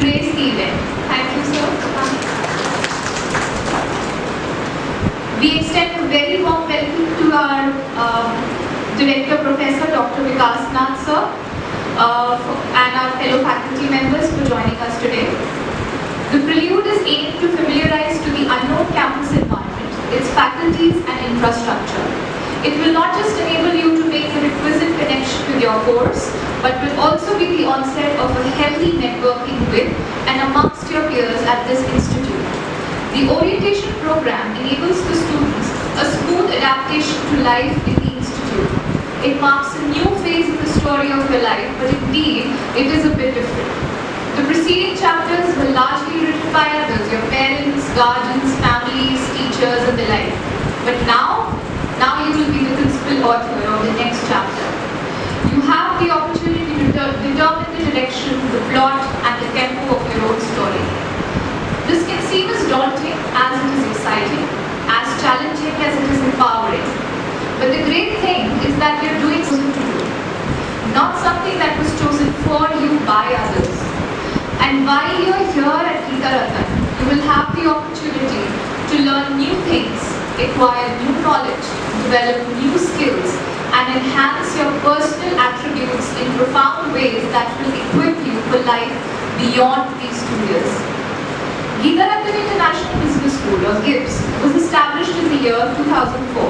grace the event. Thank you, sir. We extend a very warm welcome to our Director Professor Dr. Vikas sir and our fellow faculty members for joining us today. The Prelude is aimed to familiarize to the unknown campus environment, its faculties and infrastructure. It will not just enable you to make the requisite connection with your course, but will also be the onset of a healthy networking with and amongst your peers at this institute. The orientation program enables the students a smooth adaptation to life in the institute. It marks a new phase in the story of your life, but indeed, it is a bit different. The preceding chapters were largely written by others, your parents, guardians, families, teachers, and the like. But now you will be the principal author of the next chapter. You have the opportunity to determine the direction, the plot, and the tempo of your own story. This can seem as daunting as it is exciting, as challenging as it is empowering. But the great thing is that you're doing something to do, not something that was chosen for you by others. And while you're here at Geetharattan, you will have the opportunity to learn new things, acquire new knowledge, develop new skills, and enhance your personal attributes in profound ways that will equip you for life beyond these 2 years. Geetharattan International Business School, or GIBS, was established in the year 2004.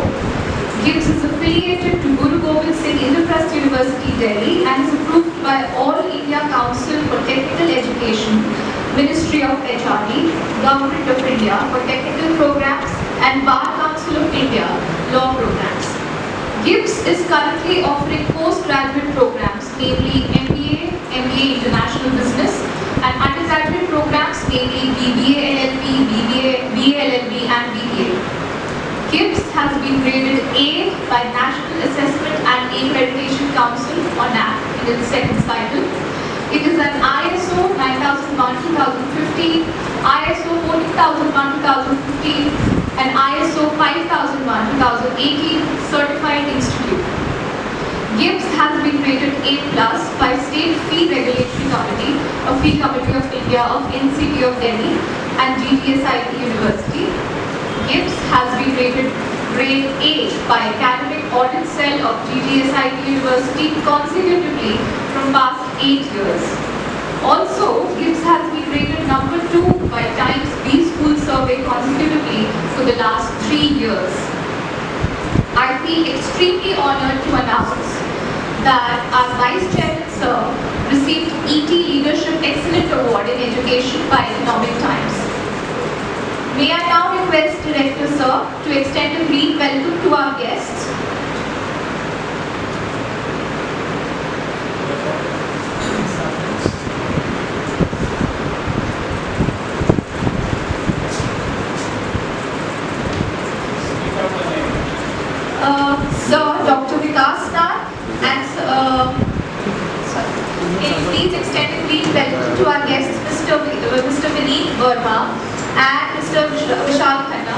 GIBS is affiliated to Guru Gobind Singh Indraprasth University, Delhi, and is approved by All India Council for Technical Education, Ministry of HRD, Government of India for Technical Programs, and Bar Council of India Law Programs. GIBS is currently offering postgraduate programs, namely MBA, MBA International Business, and undergraduate programs, namely BBA LLB, BA LLB, and BBA. GIBS has been graded A by National Assessment and Accreditation Council, or NAAC, in its second cycle. It is an ISO 9001-2015, ISO 14001-2015, and ISO 5001-2018 certified institute. GIBS has been rated A+ by State Fee Regulatory Committee, a fee committee of India of NCT of Delhi and GTSIT University. GIBS has been rated grade A by Academic Audit Cell of GTSIT University consecutively from past 8 years. Also, GIBS has been rated number 2 by Times B School Survey consecutively for the last 3 years. I feel extremely honored to announce that our Vice Chairman Sir received ET Leadership Excellent Award in Education by Economic Times. May I now request Director Sir to extend a green welcome to our guests. Sir, Dr. Vikas and can you please extend a green welcome to our guests, Mr. Vineet Verma and Mr. Vishal Khanna.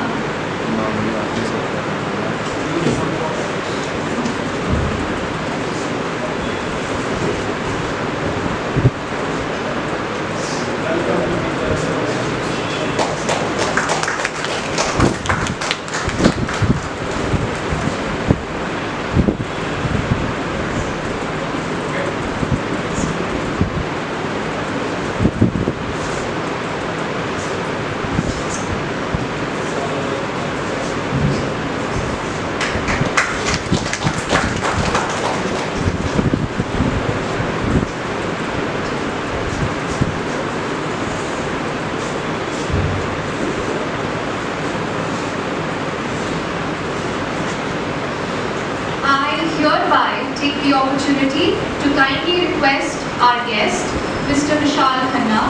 The opportunity to kindly request our guest, Mr. Vishal Khanna,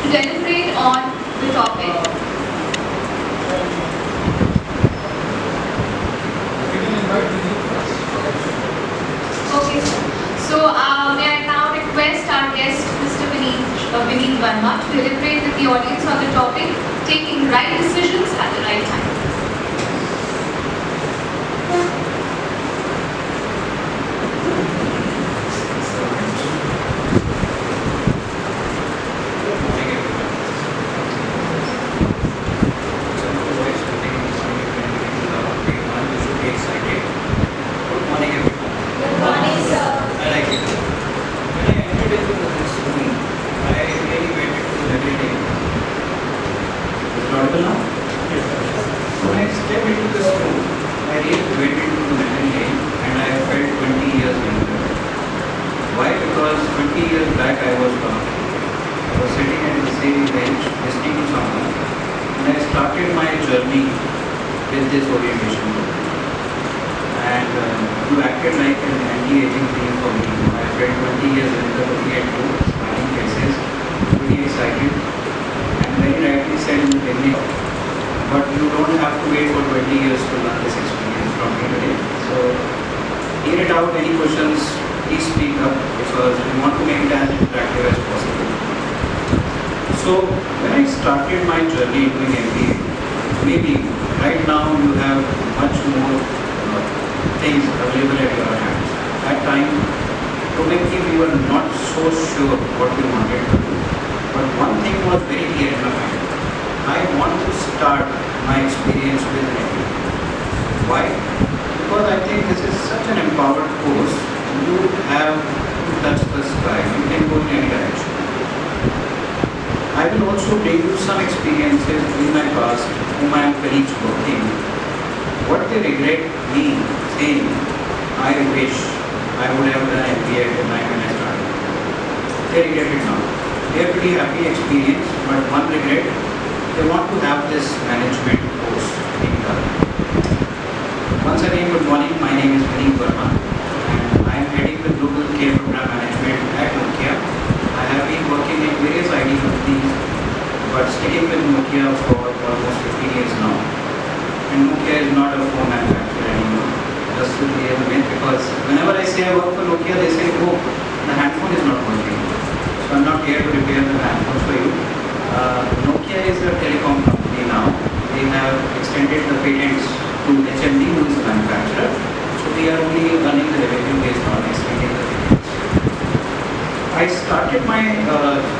to deliberate on the topic. Okay, sir. So may I now request our guest, Mr. Vineet Verma, to deliberate with the audience on the topic, taking right decisions at the right time. started my journey with this orientation program, and you acted like an anti-aging thing for me. I spent 20 years in the looking at you, smiling faces, pretty excited, and very rightly said in the beginning, but you don't have to wait for 20 years to learn this experience from me today. So, hear it out, any questions, please speak up, because we want to make it as interactive as possible. So, when I started my journey doing MBA, maybe right now you have much more things available at your hands. At time, probably we were not so sure what we wanted to do. But one thing was very clear in my mind. I want to start my experience with MBA. Why? Because I think this is such an empowered course. You have to touch the sky. You can go in any direction. I will also bring you some experiences in my past whom I am colleagues working. What they regret me saying, I wish I would have done MBA at the time when I started. They regret it now. They are pretty happy experience, but one regret, they want to have this management course being done. Once again, good morning. My name is Vineet Verma, and I am heading the Global Care Program Management at Nokia. I have been working in various IT companies, but sticking with Nokia for almost 15 years now. And Nokia is not a phone manufacturer anymore. Just to clear the myth, because whenever I say I work for Nokia, they say, oh, the handphone is not working. So I'm not here to repair the handphone for you. Nokia is a telecom company now. They have extended the patents to HMD, who is the manufacturer. So we are only running the revenue based on extending the patents. I started my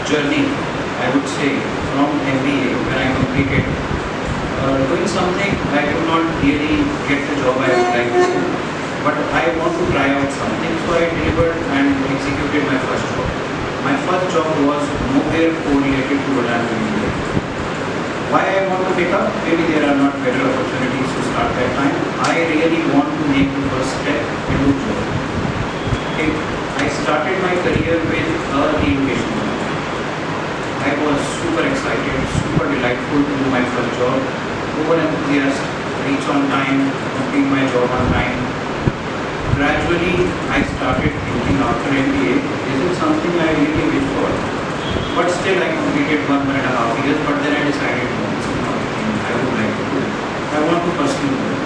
journey, I would say, from MBA when I completed doing something I could not really get the job I would like to do, but I want to try out something, so I delivered and executed my first job. My first job was nowhere correlated to what I am doing today. Why I want to pick up? Maybe there are not better opportunities to start that time. I really want to make the first step into job. Okay. I started my career with a relocation job. I was super excited, super delightful to do my first job. Over enthusiastic, reach on time, complete my job on time. Gradually, I started thinking after MBA, is it something I really wish for? But still, I completed 1.5 years, but then I decided, no, this is not the thing I would like to do. I want to pursue it.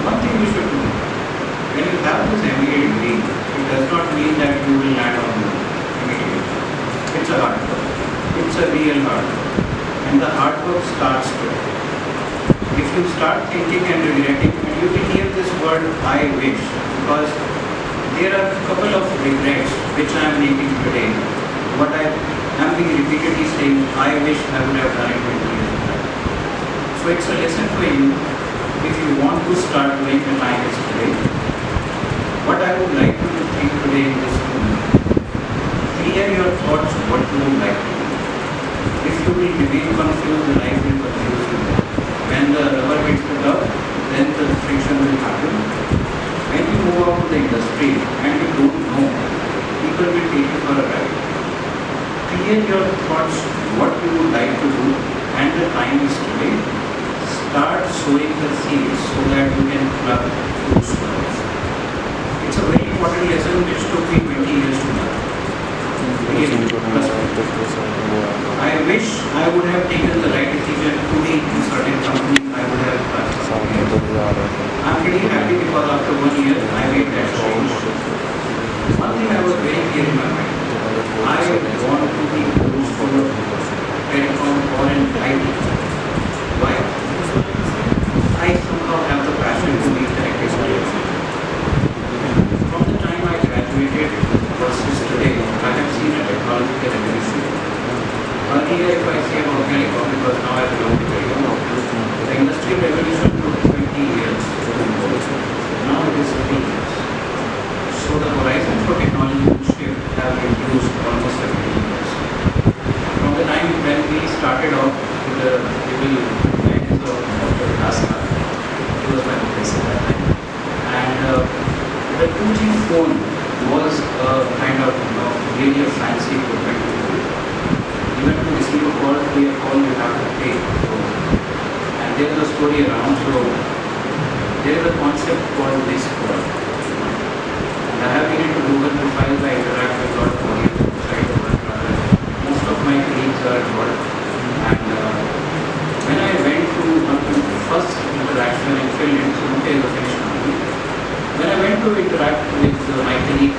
One thing you should do, when you have this MBA degree, it does not mean that you will land on the immediately. It's a hard work. It's a real hard work. And the hard work starts today. If you start thinking and regretting, and you will hear this word, I wish, because there are a couple of regrets which I am making today. What I am being repeatedly saying, I wish I would have done it 20 years ago. So it's a lesson for you. If you want to start doing the time is today, what I would like you to think today in this room, clear your thoughts what you would like to do. If you will remain confused, the life will confuse you. When the rubber hits the glove, then the friction will happen. When you move out to the industry and you don't know, people will take you for a ride. Clear your thoughts what you would like to do, and the time is today. Start sowing the seeds so that you can pluck fruits from it. It's a very important lesson which took me 20 years to learn. I wish I would have taken the right decision to be in certain companies. I would have I'm pretty happy because after 1 year I made that change. One thing I was very clear in my mind. I want to be close to telecom or in IT. Why? I somehow have the passion to be connected to it. From the time I graduated versus today, I have seen a technological revolution. Earlier, if I say about telecom, because now I belong to telecom, the industrial revolution took 20 years. Now it is 3 years. So the horizon for technology will shift have reduced almost 70 years. From the time when we started off with the little guidance of Dr. Khanna, he was my professor at that time. And the 2G phone was a kind of really a fancy equipment. Even to receive a call, you have to pay. So there is a story around. So there is a concept called this call. And I have been into Google profiles. I interact with a lot of audience outside the world. Most of my colleagues are involved. And when I went to first interaction in Finland, so Nokia is a Finnish company. When I went to interact with my colleague,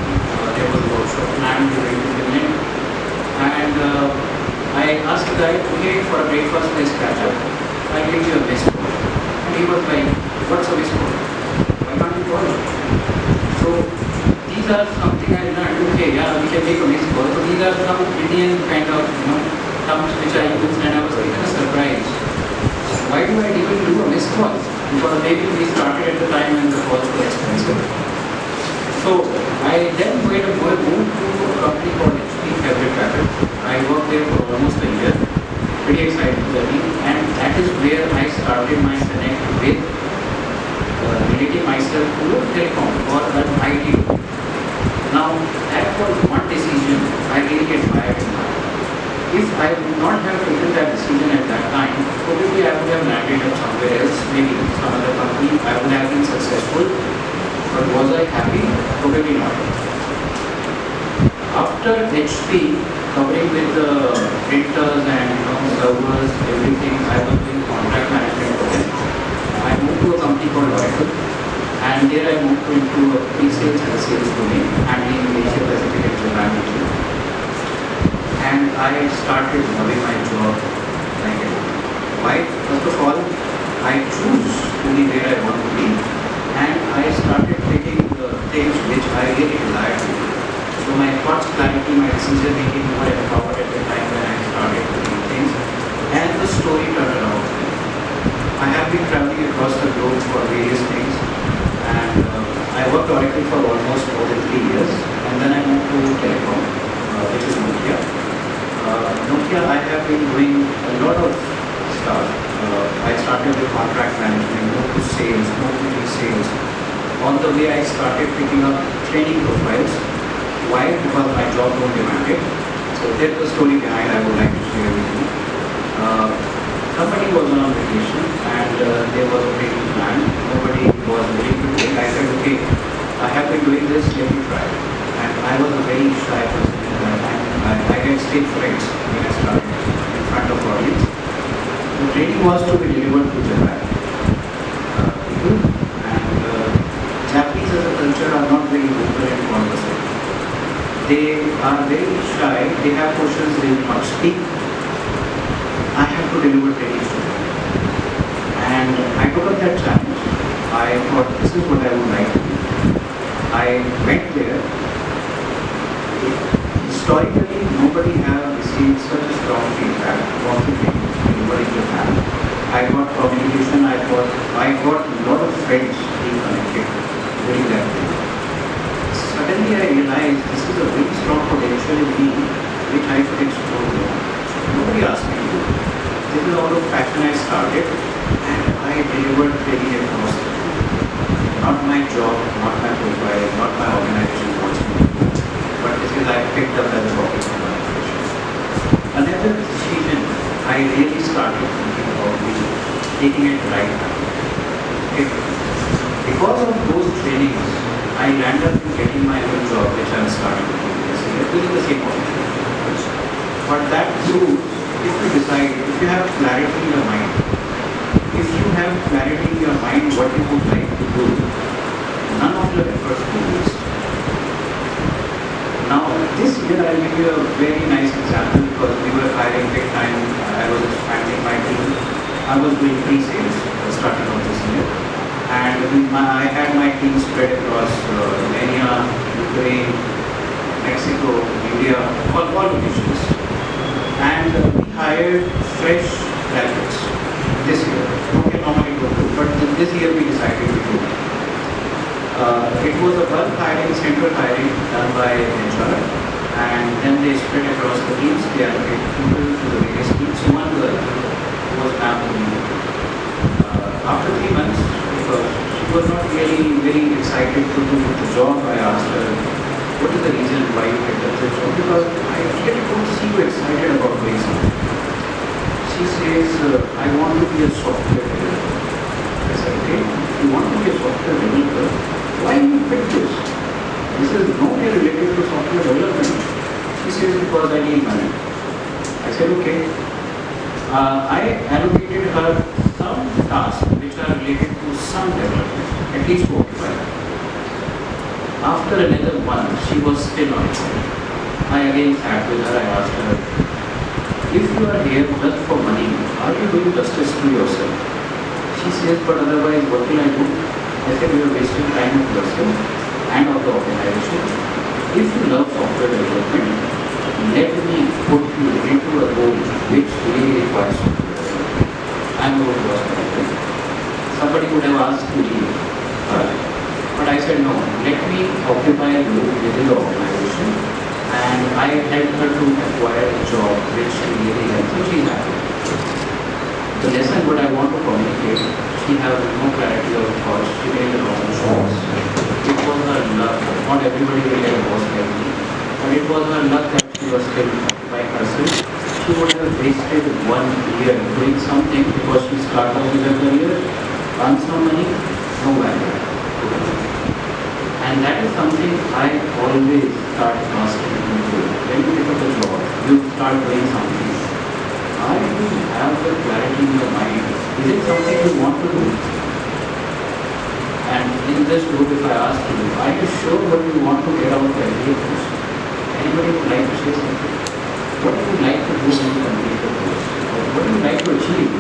there was a workshop planned during Finland. And I asked the guy, okay, for a breakfast, let's catch up. I'll give you a missed call. And he was like, what's a missed call? Why can't you call? So these are something I learned. Okay, yeah, we can make a missed call. So these are some Indian kind of terms which I use, and I was kind of surprised. Why do I even do a missed call? Because maybe we started at the time when the calls were expensive. So I then moved to a company called Fabric Pattern. I worked there for almost a year. Pretty exciting journey, and that is where I started my connect with relating myself to a telecom or an IT. Now that was one decision I really admired. If I would not have taken that decision at that time, probably I would have landed up somewhere else, maybe some other company. I would have been successful, but was I happy? Probably not. After HP, covering with the printers and servers, everything, I was doing contract management for them. I moved to a company called Oracle, and there I moved into a pre-sales and a sales domain, handling Asia Pacific and Japan region. And I started loving my job like it. Why? First of all, I choose to be where I want to be, and I started taking the things which I really desired to do. So my thoughts, clarity, my decision making were empowered at the time when I started doing things, and the story turned around. I have been traveling across the globe for various things, and I worked Oracle for almost more than 3 years, and then I moved to telecom, which is Nokia. Nokia, I have been doing a lot of stuff. I started with contract management, moved to sales, moved to pre-sales. On the way, I started picking up training profiles. Why? Because my job don't demand it. So there's the story behind I would like to share with you. Somebody was on vacation, and there was a training plan. Nobody was willing to do it. I said, okay, I have been doing this, let me try. And I was a very shy person at that time. I get stage frights when I started in front of audience. The training was to be delivered to Japan people, and Japanese as a culture are not very vocal and conversant. They are very shy, they have questions they will not speak. I have to deliver trainings to them. And I took up that challenge. I thought this is what I would like to do. I went there. Historically, nobody has received such a strong feedback from the training delivered in Japan. I got communication, I got a lot of friends being connected during that day. Suddenly I realized this is a very strong potential in me which I could explore more. Nobody asked me to do. This is out of passion I started, and I delivered training across the board. Not my job, not my profile, not my organization wants me to do, but this is I picked up as a topic of organization. Another decision I really started thinking about is taking it right now. Okay. Because of those trainings, I landed up getting my own job, which I'm starting to do this year, doing the same organization. But that proves, if you decide, if you have clarity in your mind, if you have clarity in your mind what you would like to do, none of your efforts will waste. Now, this year I'll give you a very nice example because we were hiring big time. I was expanding my team. I was doing pre-sales starting of this year. And I had my team spread across Romania, Ukraine, Mexico, India, all locations. And we hired fresh graduates this year. Okay, normally don't do, but this year we decided to do. It was a bulk hiring, central hiring done by HR, and then they spread across the teams. They allocated people to the various teams. One girl was now to me. After 3 months, because she was not really very excited to do the job, I asked her, what is the reason why you picked up this job? Because I really don't see you excited about doing something. She says, I want to be a software developer. be a software developer. Why you pick this? This is not related to software development. She says, because I need money. I said, okay. I allocated her some tasks which are related to some development, at least to occupy her. After another month, she was still on it. I again sat with her, I asked her, if you are here just for money, are you doing justice to yourself? She says, but otherwise what will I do? I said, you are wasting time of yourself and of the organization. If you love software development, let me put you into a role which really requires software development. I am going to work on it. Somebody would have asked to leave her, but I said, no, let me occupy a role within the organization, and I helped her to acquire a job which she really likes, so she is happy. The lesson what I want to communicate, she has no clarity of thoughts, she made the wrong choice. It was her luck. Not everybody will get a boss like me, but it was her luck that she was still by herself. She would have wasted 1 year doing something because she started off with her career, earned some money, no value. And that is something I always start asking people. When you pick up a job, you start doing something. Are you have the clarity in your mind? Is it something you want to do? And in this group, if I ask you, are you sure what you want to get out of every course? Anybody would like to say something? What would you like to do when you complete the course? Or what do you like to achieve?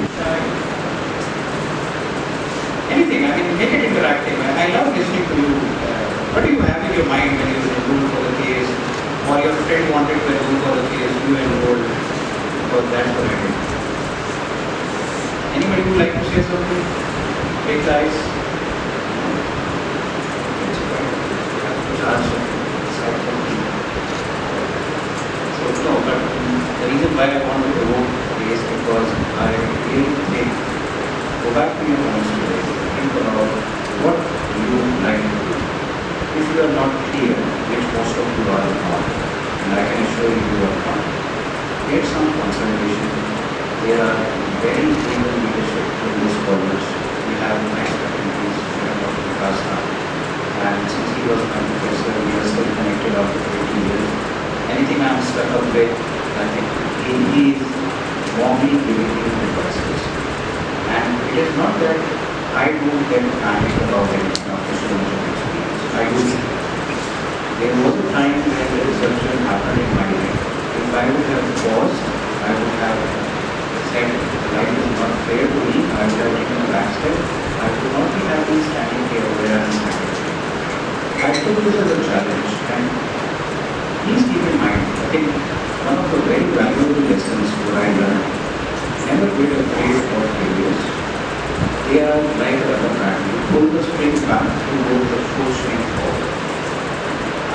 Anything, I mean, make it interactive. I love listening to you. What do you have in your mind when you enroll for the case? Or your friend wanted to enroll for the case, you enrolled? Because that's what I did. Anybody would like to say something? Big guys? So no, but the reason why I want to promote is because I really think, go back to your own story, think about what you like to do. If you are not clear, which most of you are not, and I can assure you you are not, get some consultation. There are very able leadership in this college. We have nice faculties, we have Dr. Khanna, and since he was my professor, we are still connected after 20 years. Anything I am stuck up with, I think he is warmly giving me advices. And it is not that I don't get panic about anything after so much of experience. I do. There was a time when the reception happened in my life. If I would have paused, I would have said, life is not fair to me, I would have taken a back step. I would not be happy standing here where I am standing. I took this as a challenge, and please keep in mind, I think one of the very valuable lessons that I learned, never be afraid of failures. They are like a rubber band. You pull the string back to go the full string forward.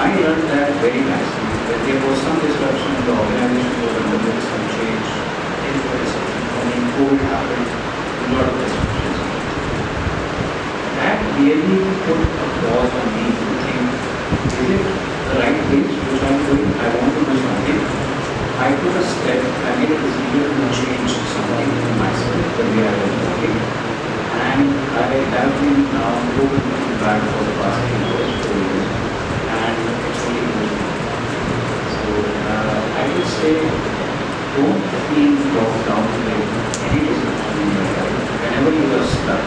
I learned that very nicely. When there was some disruption in the organization, was undergoing some change, things were disruption coming, COVID happened, a lot of disruptions. That really put a pause on me to think, is it the right place which I am doing? I want to do something. I took a step, I made a decision to change something in myself, the way I was working. And I have been now looking back for the past 3 years, 4 years, and it's only good. So I would say, don't feel locked down with any disruption in your life. Whenever you are stuck,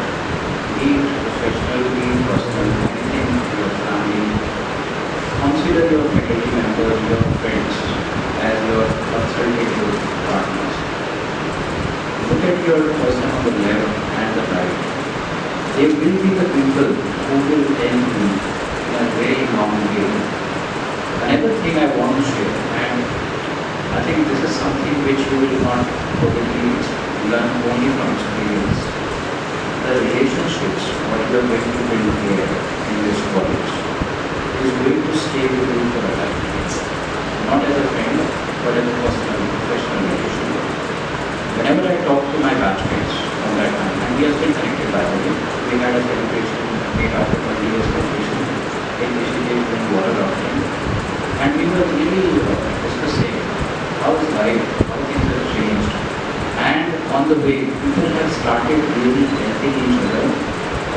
be it professional, be it personal, anything, your family, consider your faculty members, your friends as your consultative partners. Look at your person on the left and the right. They will be the people who will help you in a very long way. Another thing I want to share, and I think this is something which you will not probably learn only from experience. The relationships, what you are going to build here in this college, is going to stay with you for a lifetime. Not as a friend, but as a personal, professional relationship. Whenever I talk to my batchmates from that time, and we are still connected by the way, we had a celebration made after 20 years celebration in which we gave them water offering. And we were really discussing how is life, how things have changed. And on the way, people have started really helping each other,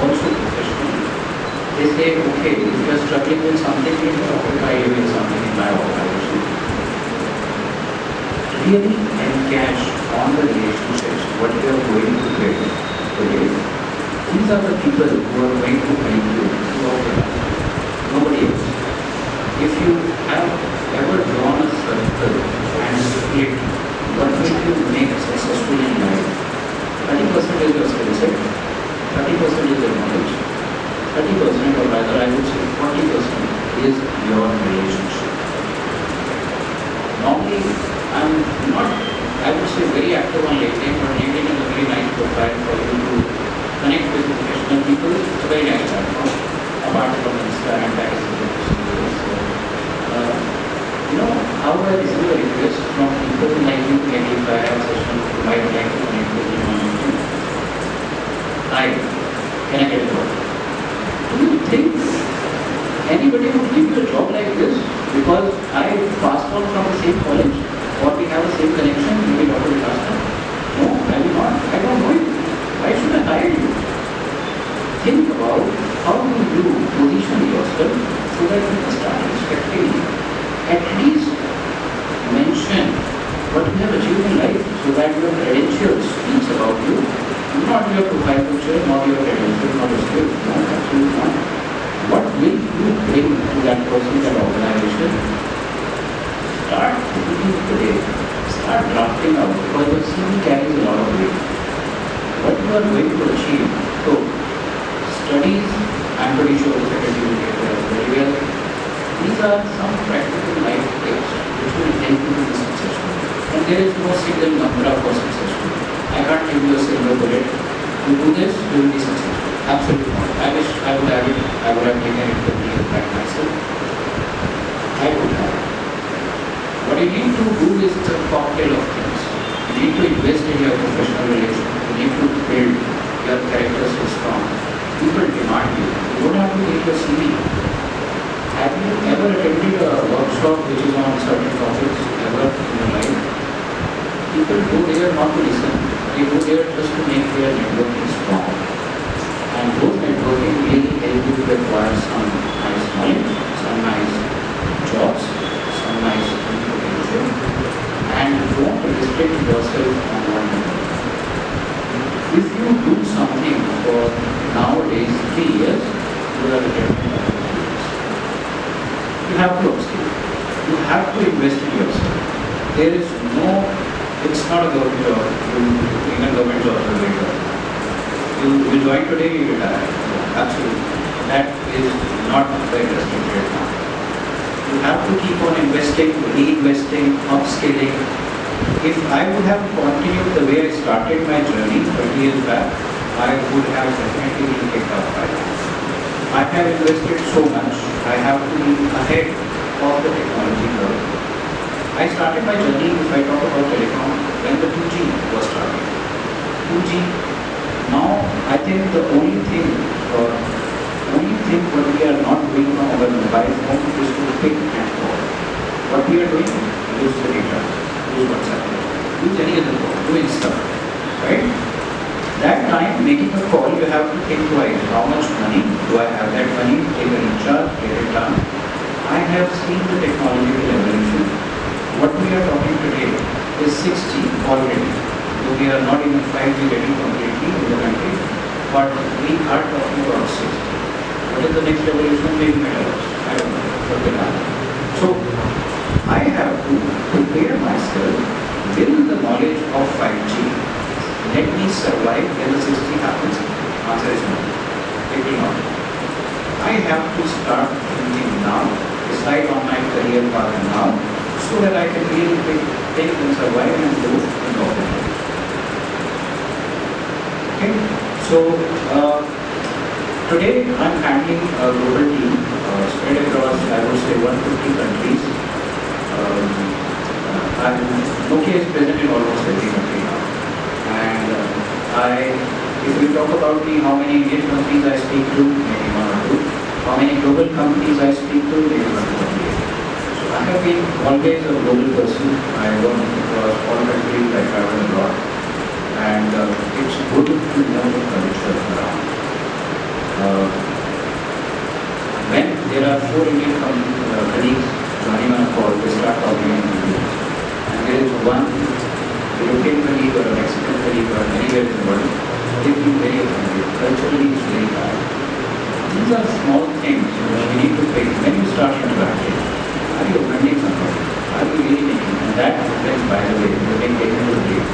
also professionally. they say, okay, if you are struggling with something, you know, try doing something in my organization. Really encash on the relationships, what you are going to build today. These are the people who are going to help you throughout your life. Nobody else. If you have ever drawn a circle and split what will you make successful in life, 30% is your skill set, 30% is your knowledge, 30% or rather I would say 40% is your relationship. Normally, I'm not, I would say, very active on LinkedIn, but LinkedIn is a very nice profile for you to connect with professional people. It's a very nice platform, apart from Insta and that is you know, how I receive a request from people like you, maybe if I have a session, you might like to connect with me on LinkedIn. Hi, can I get a job? Do you think anybody would give you a job like this because I passed on from the same college or we have the same connection, maybe Dr. Vikas? No, I will not. I don't know you. Why should I hire you? Think about how do you position yourself so that you can start respecting you. At least mention what you have achieved in life so that your credentials speaks about you, not your profile picture, not your credentials, not your skills. No, absolutely not. What will you bring to that person, that organization? Start thinking today. Start drafting out because your CV carries a lot of weight. What you are going to achieve. So, studies, I'm pretty sure the secretary will get there very well. These are some practical life tips which will help you to be successful. And there is no single number for successful. I can't give you a silver bullet. You do this, you will be successful. Absolutely not. I wish I would have it. I would have taken it 20 years back myself. I would have. What you need to do is a cocktail of things. You need to invest in your professional relations. You need to build your character so strong. People demand you. You don't have to take your CV. Have you ever attended a workshop which is on certain topics ever in your life? People go there not to listen. They go there just to make their networking strong. And those networking really help you to acquire some nice knowledge, some nice jobs, some nice potential, and don't restrict yourself on one number. If you do something for nowadays 3 years, you are determined. You have to upskill. You have to invest in yourself. There is no, it's not a government job. Even government jobs are very good. You join today, you retire. Absolutely. That is not the industry right now. You have to keep on investing, reinvesting, upskilling. If I would have continued the way I started my journey 20 years back, I would have definitely been kicked out by now. I have invested so much, I have to be ahead of the technology curve. I started my journey, if I talk about telecom, when the 2G was starting. 2G, now I think the only thing what we are not doing from our mobile phone is to pick and call. What we are doing, use the data, use WhatsApp, use any other call, do Insta, right? That time, making a call, you have to think twice. How much money do I have? That money, take a recharge, get it done. I have seen the technological evolution. What we are talking today is 6G already. So we are not even 5G getting completely in the country, but we are talking about 6G. What is the next evolution? Maybe metaverse. I don't know. What will happen? So I have to prepare myself with the knowledge of 5G. Let me survive when the 6G happens. Answer is no. It will not. I have to start thinking now, decide on my career path now, so that I can really think and survive and grow in the organization. Okay? So, today I'm handling a global team spread across, I would say, 150 countries. Nokia is present in almost every country now. And if we talk about me, how many Indian companies I speak to, maybe one or two. How many global companies I speak to, maybe one or two. So I have been always a global person. I work across all countries, I travel a lot. And it's good to know the culture around. one European colleague or a Mexican colleague or anywhere in the world, they've been very offended. Culturally, it's very bad. These are small things which we need to fix when you start interacting. Are you offending somebody? Are you really making? And that depends, by the way, the big technical deal.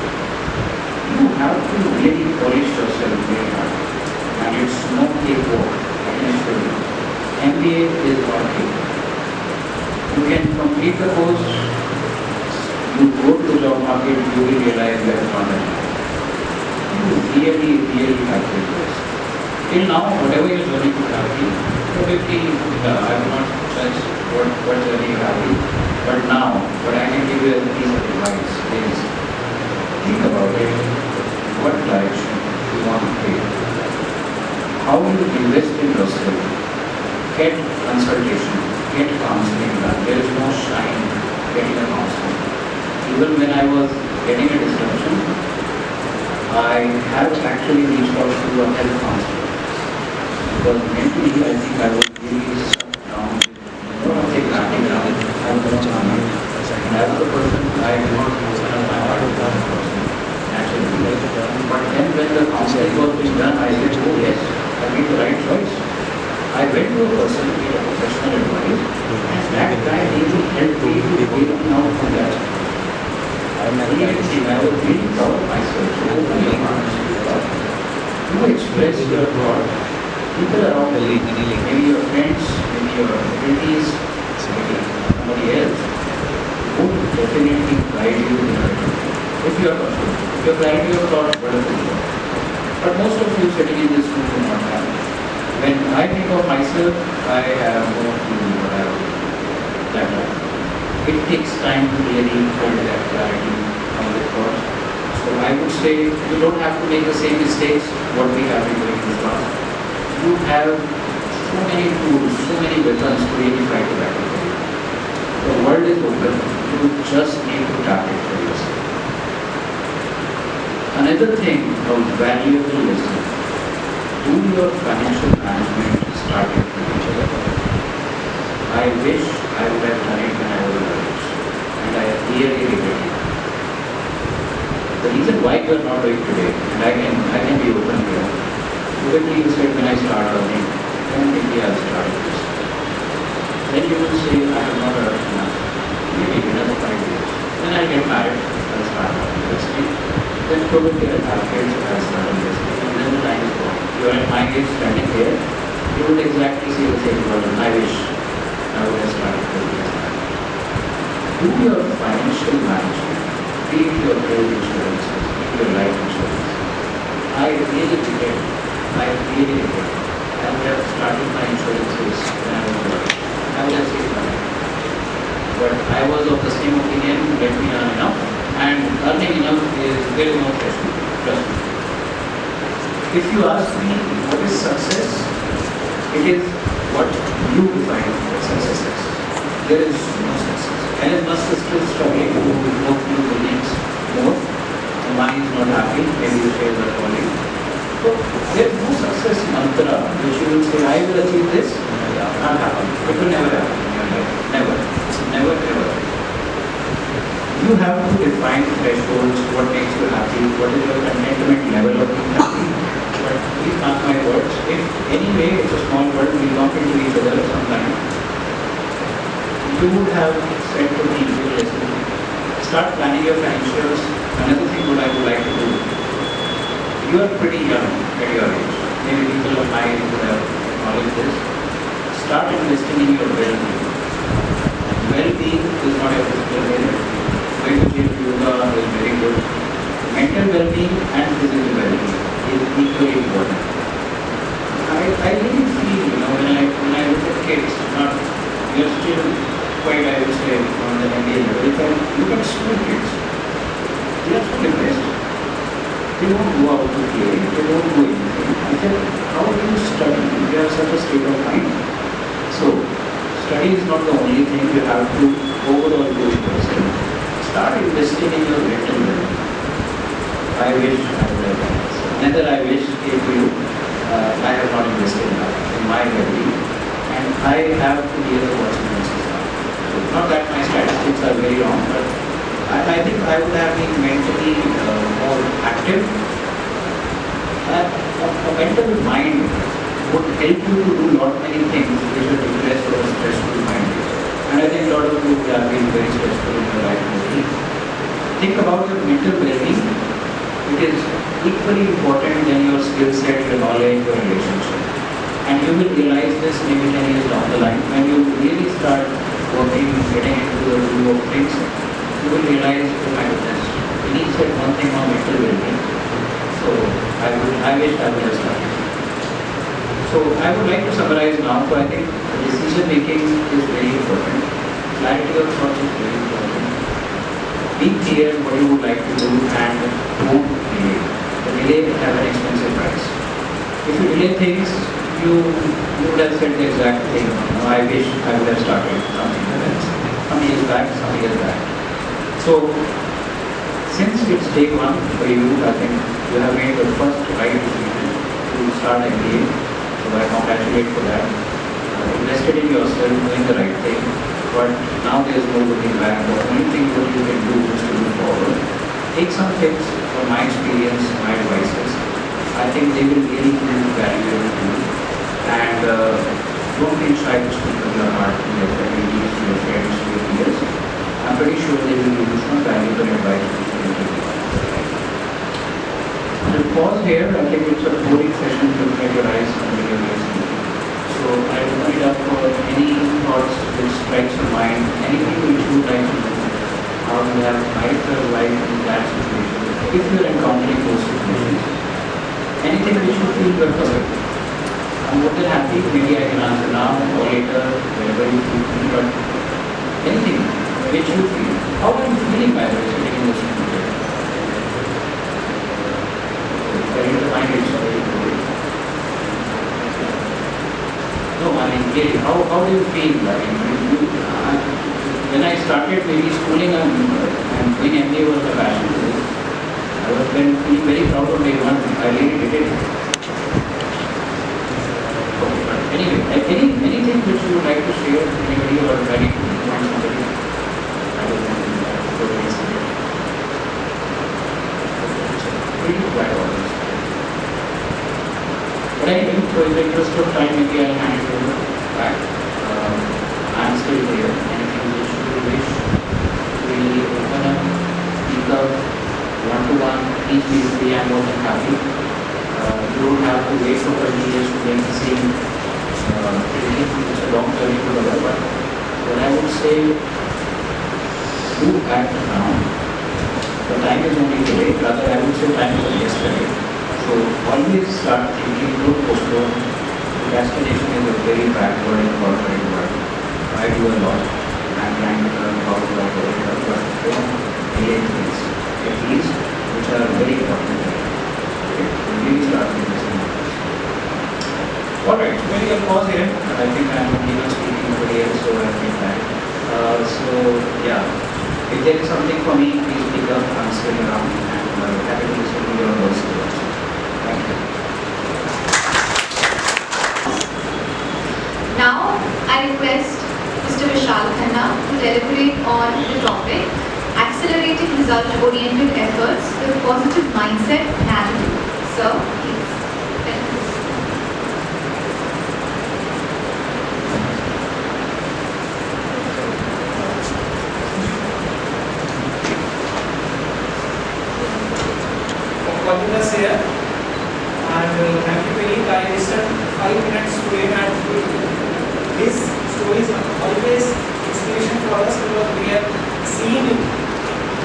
You have to really polish yourself very hard. And it's no cakewalk, I can assure you. MBA is not cakewalk. You can complete the course, you go to the job market, you will realize that it's not that hard. You really have to invest. Till now, whatever your journey could have been, probably I will not judge what journey you have been. But now, what I can give you as a piece of advice is, think about it, what direction you want to take, how you invest in yourself, get consultation, get counseling done. There is no shine getting a counseling. Even when I was getting a disruption, I have actually reached out to a health counselor. Because mentally I think I was really stuck down. I don't want to say cramping down. I was not harming. And as a person, I do not open my heart to that person. Naturally. But then when the counseling was being done, I said, oh yes, I made the right choice. I went to a person to get a professional advice, and that guy really helped me to get me out from that. I was really proud of myself. So open your heart. You express your thought. People around the league, maybe your friends, maybe your abilities, maybe somebody else, would definitely guide you in a way. If you are possible. Your clarity of thought, wonderful. But most of you sitting in this room do not have it. When I think of myself, I have no clue what I would do that way. It takes time to really build that clarity on the thoughts. So I would say you don't have to make the same mistakes what we have been doing in the past. You have so many tools, so many weapons to really fight the battle for you. The world is open. You just need to tap it for yourself. Another thing, a valuable lesson. Do your financial management started with each other. I wish I would have done it when I was rich, and I really regret it. The reason why you are not doing today, and I can be open here. Probably you said when I start earning, then maybe I'll start this. Then you will say I have not earned enough. Maybe another 5 years. Then I'll get married, I'll start investing. Then probably I'll have kids, I'll start investing. And then the time is gone. You are at my age standing here, you would exactly say the same problem. I wish I would have started 20 years back. Do your financial management, be it your health insurance, be it your life insurance. I really regret. I would have started my insurances when I was working. I would have saved money. But I was of the same opinion, let me earn enough. And earning enough is, there is no threshold. Trust me. If you ask me what is success, it is what you define as success. There is no success. Elon Musk is still struggling to work new buildings more. The money is not happy, maybe the shares are falling. So there is no success mantra which you will say, I will achieve this, I'm happy. It will never happen in your life. Never. Never, ever. You have to define thresholds, what makes you happy, what is your contentment level of being happy. But please mark my words, if anyway it's a small world, we bump into each other sometime, you would have said to me, you will listen to me. Start planning your financials. Another thing what I would like to do, you are pretty young at your age. Maybe people of my age would have acknowledged this. Start investing in your well-being. Well-being is not a physical well-being. Going to gym, yoga is very good. Mental well-being and physical well-being is equally important. I really feel, when I look at kids, we are still quite, I would say, on the MBA level. If I look at school kids, they are so depressed. They don't go out to play, they don't do anything. I said, how do you study? You have such a state of mind. So, study is not the only thing you have to overall do it yourself. Start investing in your mental well-being. I wish I would have done this. Another I wish came to you. I have not invested enough in my well-being, and I have to deal with consequences now. So not that my statistics are very wrong, but I think I would have been mentally more active. A mental mind would help you to do lot many things which are depressed or stressful mind. And I think a lot of you would have been very stressful in your life. Think about your mental well-being. It is equally important than your skill set, your knowledge, your relationship. And you will realize this maybe 10 years down the line when you really start working, getting into the groove of things. You will realize, oh my goodness, Vineet said one thing on mental well-being. So I wish I would have started. So I would like to summarize now. So I think decision making is very important. Clarity of thought is very important. Be clear what you would like to do and don't delay. The delay will have an expensive price. If you delay things, you would have said the exact thing. No, I wish I would have started something like that. Some years back, some years back. So since it's day one for you, I think you have made the first right decision to start MBA. So I congratulate for that. Invested in yourself, doing the right thing. But now there is no looking back. The only thing what you can do is to move forward. Take some tips from my experience, my advices. I think they will really prove valuable to you. And don't feel shy to speak of your heart to your families, to your friends, to your peers. I'm pretty sure they will give you some valuable advice which will take you. I'll pause here. I think it's a boring session to look at your eyes and your ears. So I open it up for any thoughts which strikes your mind, anything which you would like to know, how you have lived your life in that situation, if you are encountering those situations, anything which you feel you're covered. I'm more than happy, maybe I can answer now or later, wherever you feel, but anything which you feel. How are you feeling by the way sitting in this situation? Very defined, it's very good. No, I mean, really, how do you feel? I mean, when I started maybe schooling and doing MBA was a passion. I was feeling very proud of day one. I really did it. Okay, but anyway, anything which you would like to share with anybody or ready to join somebody? I don't want to do that. Pretty quiet audience. But anyway, so in the interest of time, maybe I'll hand it over back. I'm still here. Anything which you wish to really open up, speak up, one-to-one, please feel free. I'm more than happy. You don't have to wait for 30 years to make the same thinking. It's a long journey to develop. But what I would say, do act now. The time is only today. Rather, I would say time was yesterday. So always start thinking, don't postpone. Procrastination is a very bad word in corporate world. I do a lot. I'm trying to learn how to operate it, but don't delay things, at least, which are very important. Okay, so really start with this. Alright, maybe I'll pause here. I think I'm not even speaking nobody else, so I'll get back. So yeah, if there is something for me, please speak up. I'm still around and happy to listen to your voice. Thank you. Now, I request Mr. Vishal Khanna to deliberate on the topic Accelerating Result-Oriented Efforts with Positive Mindset and Attitude. Sir, please. Thank you. Us here, and thank you Vineet. I listened 5 minutes to him, and his story is always inspiration for us because we have seen him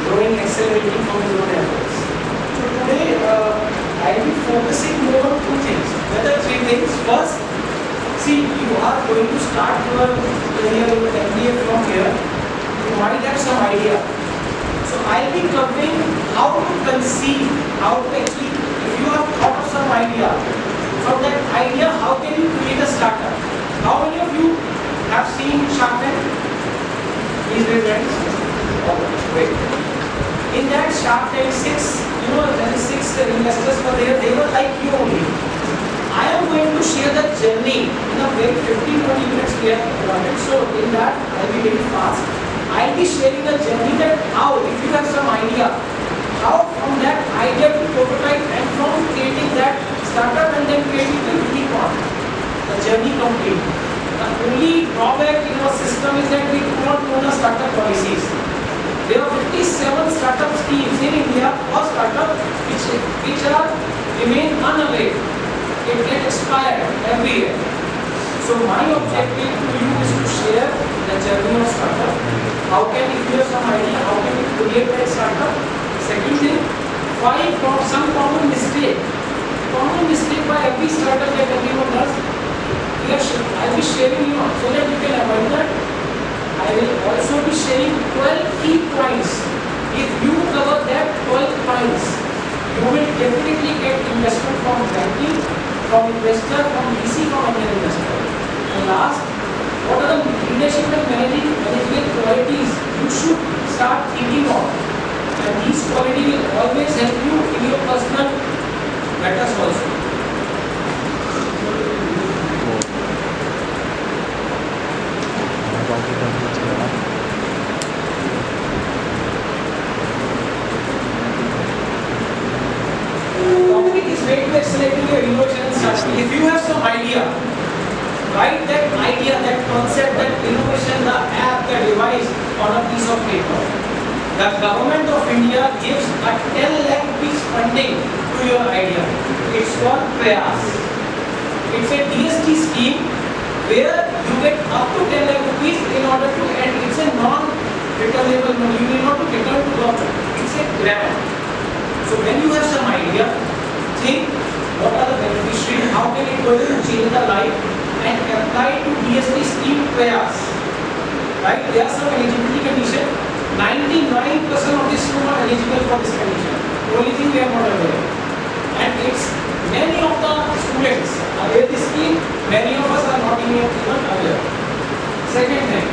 growing, accelerating from his own efforts. So today I will be focusing more on 2 things, whether 3 things. First, see, you are going to start your career with MBA from here. You might have some idea. So I'll be covering how to conceive, how to actually, if you have thought of some idea, from that idea, how can you create a startup? How many of you have seen Shark Tank? Please raise your hands. Wait. In that Shark Tank 6, there is 6 investors were there, they were like you only. I am going to share the journey in a very 15-20 minutes we have. So in that, I'll be very fast. I'll be sharing a journey that how, if you have some idea, how from that idea to prototype and from creating that startup and then creating the unicorn, the journey complete. The only drawback in our system is that we do not know the startup policies. There are 57 startup schemes in India for startups which are remain unaware. It gets expired every year. So my objective to you is to share the journey of startup. How can, if you have some idea, how can you create that startup? Second thing, some common mistake. Common mistake by every startup that everyone does. I will be sharing you so that you can avoid that. I will also be sharing 12 key points. If you cover that 12 points, you will definitely get investment from banking, from investor, from VC, from another investor. And last, what are the leadership and management qualities you should start thinking of? And these qualities will always help you in your personal matters also. Topic is way to accelerating your innovation and startup. If you have some idea, write that idea, that concept, that innovation, the app, the device on a piece of paper. The government of India gives a 10 lakh rupees funding to your idea. It's called Prayas. It's a DST scheme where you get up to 10 lakh rupees in order to, and it's a non-returnable money. You need not to return to government. It's a grant. So when you have some idea, think what are the beneficiaries, how can it going to change the life, and apply to DST scheme Prayas. Right? There are some eligibility conditions. 99% of the students are eligible for this condition. The only thing we are not aware. And it's many of the students are aware this scheme, many of us are not even aware. Second thing,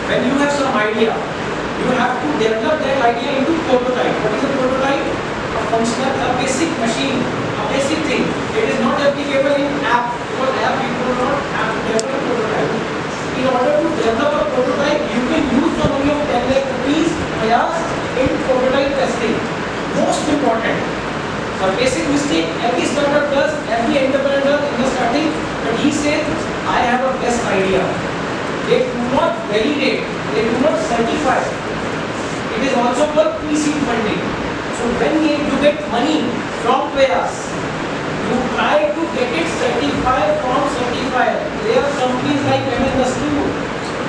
when you have some idea, you have to develop that idea into prototype. What is a prototype? A functional, a basic machine, a basic thing. It is not applicable in app, because app you do not have to develop a prototype. In order to develop a prototype, you can use the money of 10 lakh rupees in prototype testing. Most important. The basic mistake every startup does, every entrepreneur does in the starting, but he says, I have a best idea. They do not validate, they do not certify. It is also called pre-seed funding. So when you get money from Prayas, you try to get it certified from certifier. There are companies like MS School.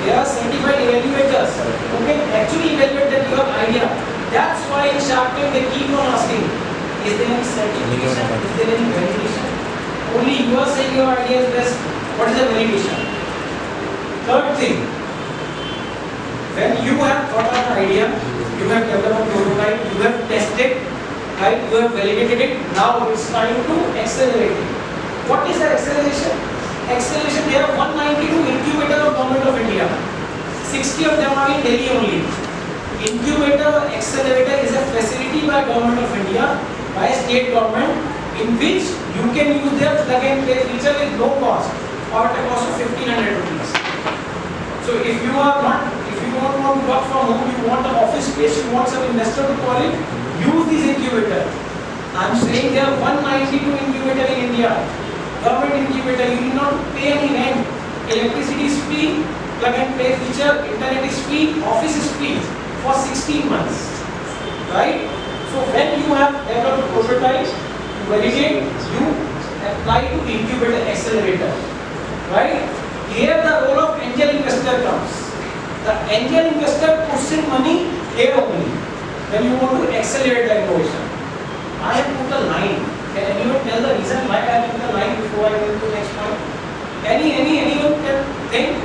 There are certified evaluators who can actually evaluate that your idea. That's why in Shark Tank they keep on asking, is there any certification? Is there any validation? Only you are saying your idea is best. What is the validation? Third thing, when you have thought of an idea, you have developed a prototype, you have tested, right? You have validated it. Now it's time to accelerate it. What is the acceleration? Acceleration, there are 192 incubators of Government of India. 60 of them are in Delhi only. Incubator or accelerator is a facility by Government of India, by state government, in which you can use their plug and play feature with no cost or at a cost of 1500 rupees. So if you are not, if you don't want to work from home, you want an office space, you want some investor to call it, use this incubator. I am saying there are 192 incubator in India. Government incubator, you need not pay any rent. Electricity is free, plug and play feature, internet is free, office is free for 16 months. Right? So when you have developed a prototype, you validate, you apply to the incubator accelerator. Right? Here the role of angel investor comes. The angel investor puts in money here only when you want to accelerate the innovation. I have put a line. Can anyone tell the reason why I have put a line before I go to the next point? Anyone can think?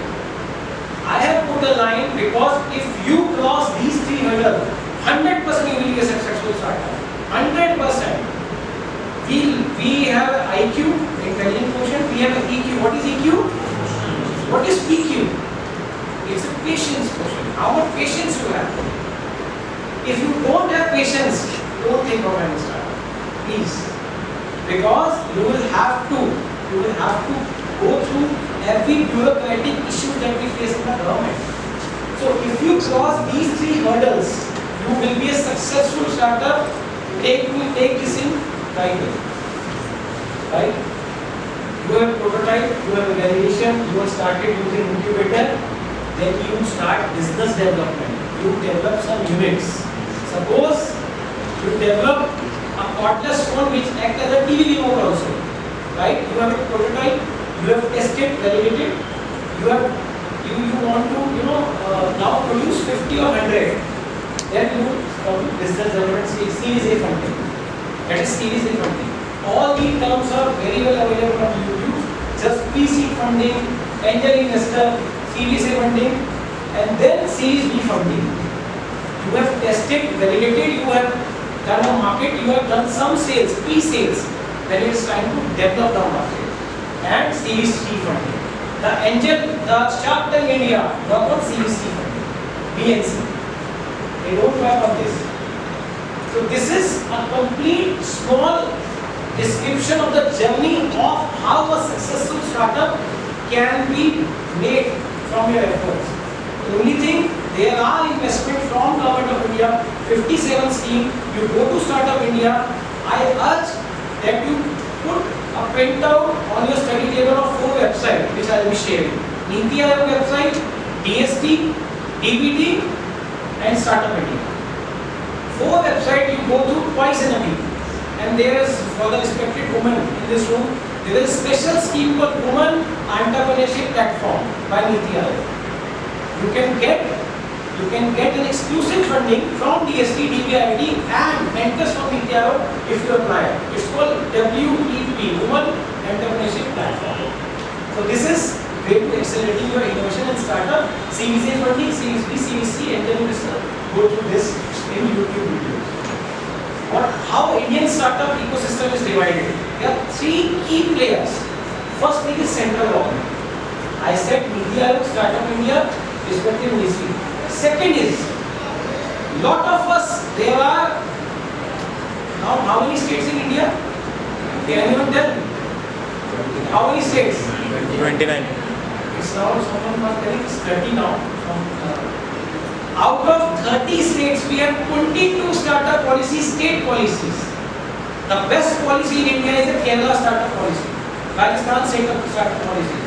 I have put a line because if you cross these three hurdles, 100% you will be a successful startup. 100%. We have IQ, intelligent quotient. We have an EQ. What is EQ? What is PQ? It's a patience quotient. How much patience you have? If you don't have patience, don't think of any startup. Please. Because you will have to go through every bureaucratic issue that we face in the government. So if you cross these 3 hurdles, you will be a successful startup. Take this in right way. Right? You have a prototype, you have a validation, you have started using incubator, then you start business development. You develop some units. Suppose you develop a cordless phone which acts as a TV remote also. Right? You have a prototype, you have tested, validated, you want to now produce 50 or 100. Then you come to business development stage, Series A funding. That is Series A funding. All these terms are very well available on YouTube. Just pre-seed funding, angel investor, Series A funding, and then Series B funding. You have tested, validated, you have done a market, you have done some sales, pre-sales. Then it is time to develop the market. And Series C funding. The angel, the Shark Tank India, work on Series C funding, B and C. They don't work on this. So this is a complete small description of the journey of how a successful startup can be made from your efforts. The only thing, there are investment from Government of India, 57 scheme. You go to Startup India. I urge that you put a printout on your study table of 4 websites which I will be sharing. Niti Aayog website, DST, DBT and Startup India. 4 websites you go to twice in a week. And there is, for the respected women in this room, there is a special scheme called Women Entrepreneurship Platform by Niti Aayog. You can get an exclusive funding from DST, DBIT and mentors from Niti Aayog if you apply. It's called WEP, Women Entrepreneurship Platform. So this is way to accelerating your innovation and startup. Series A funding, Series B, Series C, and then you go through this in YouTube videos. How Indian startup ecosystem is divided? There are 3 key players. First thing is central government. I said Niti Aayog, Startup India, respective ministry. Second is, lot of us, there are now how many states in India? Can anyone tell? How many states? 29. It's now someone was telling it's 30 now. Out of 30 states, we have 22 startup policies, state policies. The best policy in India is the Kerala startup policy, Rajasthan startup policy.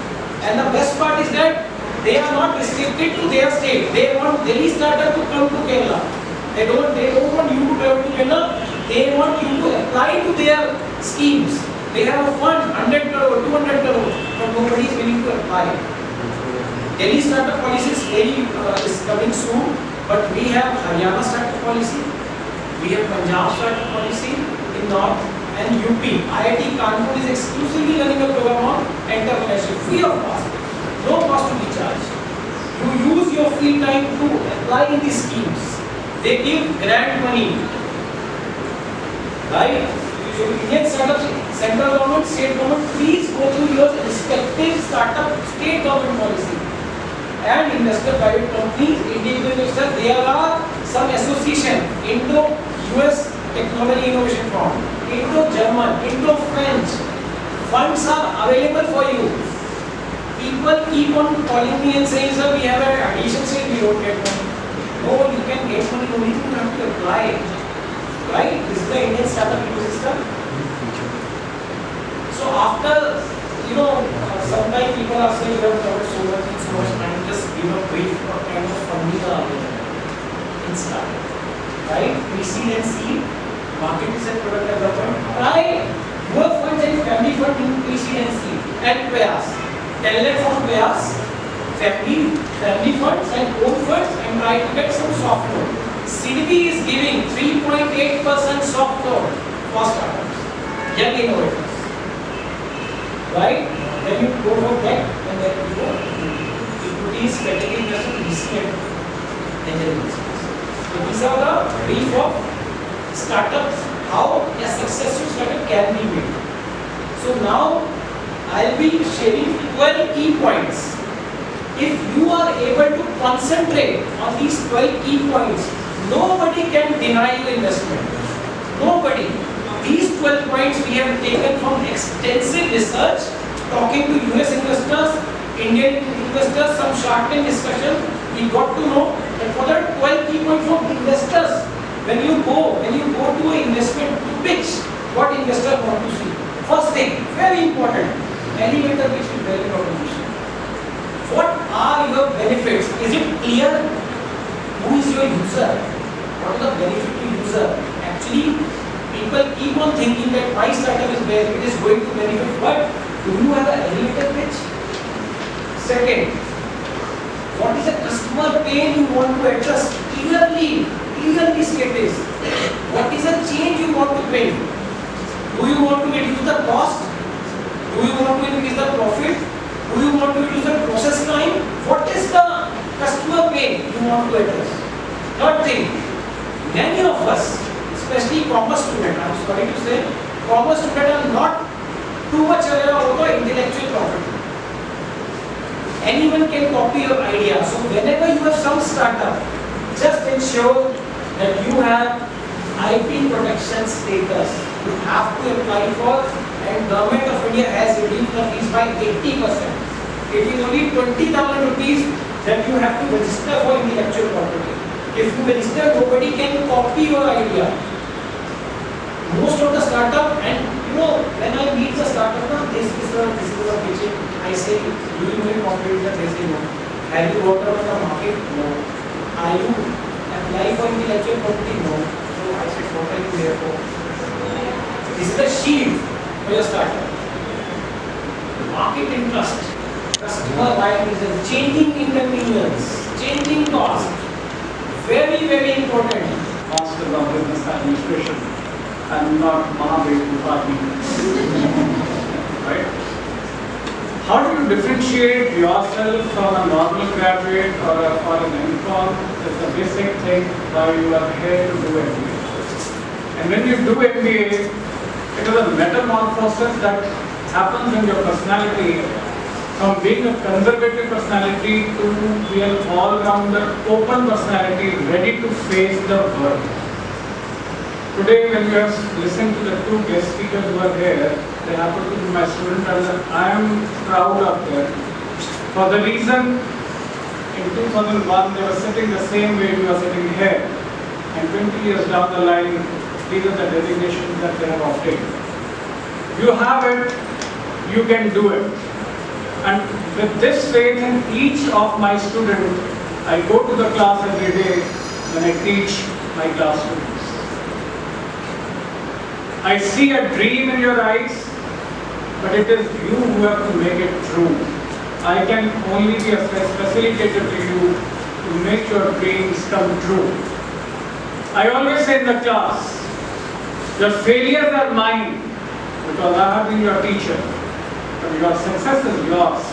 And the best part is that they are not restricted to their state. They want Delhi startup to come to Kerala. They don't want you to travel to Kerala. They want you to apply to their schemes. They have a fund, 100 crore, 200 crore, but nobody is willing to apply. Delhi startup policy is coming soon, but we have Haryana startup policy, we have Punjab startup policy in North, and UP. IIT Kanpur is exclusively running a program on entrepreneurship, free of cost, no cost to be charged. You use your free time to apply in these schemes. They give grant money, right? So Indian startups, central government, state government, please go through your respective startup state government policy. And investor private companies, individual investors, there are some association, Indo-US Technology Innovation Fund, Indo-German, Indo-French. Funds are available for you. People keep on calling me and saying, sir, we have an addition sale, we don't get money. No, you can get money, only you have to apply. Right? This is the Indian startup ecosystem. So after, sometimes people are saying, you have covered so much time, just give a brief kind of funding in startup. Right? Pre-seed and seed, market research, product development. Try your funds and family fund in pre-seed and seed. And Prayas. Tell them from Prayas, family funds and own funds, and try to get some soft loan. CDB is giving 3.8% soft loan for startups, young innovators. Right? Then you go for debt and then you go equity, strategic investment, VC and angel investments. So these are the brief of startups, how a successful startup can be made. So now I'll be sharing 12 key points. If you are able to concentrate on these 12 key points, nobody can deny you investment. Nobody. These 12 points we have taken from extensive research, talking to US investors, Indian investors, some short-term discussion. We got to know that for the 12 key points from investors, when you go to an investment to pitch, what investor want to see? First thing, very important, elevator pitch with value proposition. What are your benefits? Is it clear? Who is your user? What is the benefit to user? Actually, people keep on thinking that my startup is where it is going to benefit, but do you have an elevator pitch? Second, what is the customer pain you want to address? Clearly state this. What is the change you want to bring? Do you want to reduce the cost? Do you want to increase the profit? Do you want to reduce the process time? What is the customer pain you want to address? Third thing, many of us, especially commerce students, I am sorry to say, commerce students are not too much aware of the intellectual property. Anyone can copy your idea. So whenever you have some startup, just ensure that you have IP protection status. You have to apply for, and Government of India has reduced the fees by 80%. It is only 20,000 rupees that you have to register for intellectual property. If you register, nobody can copy your idea. Most of the startup, and when I meet the startup, this is a pitching. I say, do you know your competitor? They say no. Have you worked on the market? No. Are you apply for intellectual property? No. So I said, what are you there for? This is a shield for your startup. Market interest, customer viability, changing inconvenience, changing cost. Very, very important. Master of Business Administration and not Mahavir Department. Right? How do you differentiate yourself from a normal graduate or an MCOM? It's the basic thing why you are here to do MBA. And when you do MBA, it is a metamorphosis that happens in your personality from being a conservative personality to be an all-rounder, open personality, ready to face the world. Today, when we have listened to the two guest speakers who are here, they happen to be my students, and I am proud of them. For the reason, in 2001, they were sitting the same way we are sitting here. And 20 years down the line, these are the designations that they have obtained. You have it, you can do it. And with this faith in each of my students, I go to the class every day when I teach my class students. I see a dream in your eyes, but it is you who have to make it true. I can only be a facilitator to you to make your dreams come true. I always say in the class, your failures are mine because I have been your teacher, but your success is yours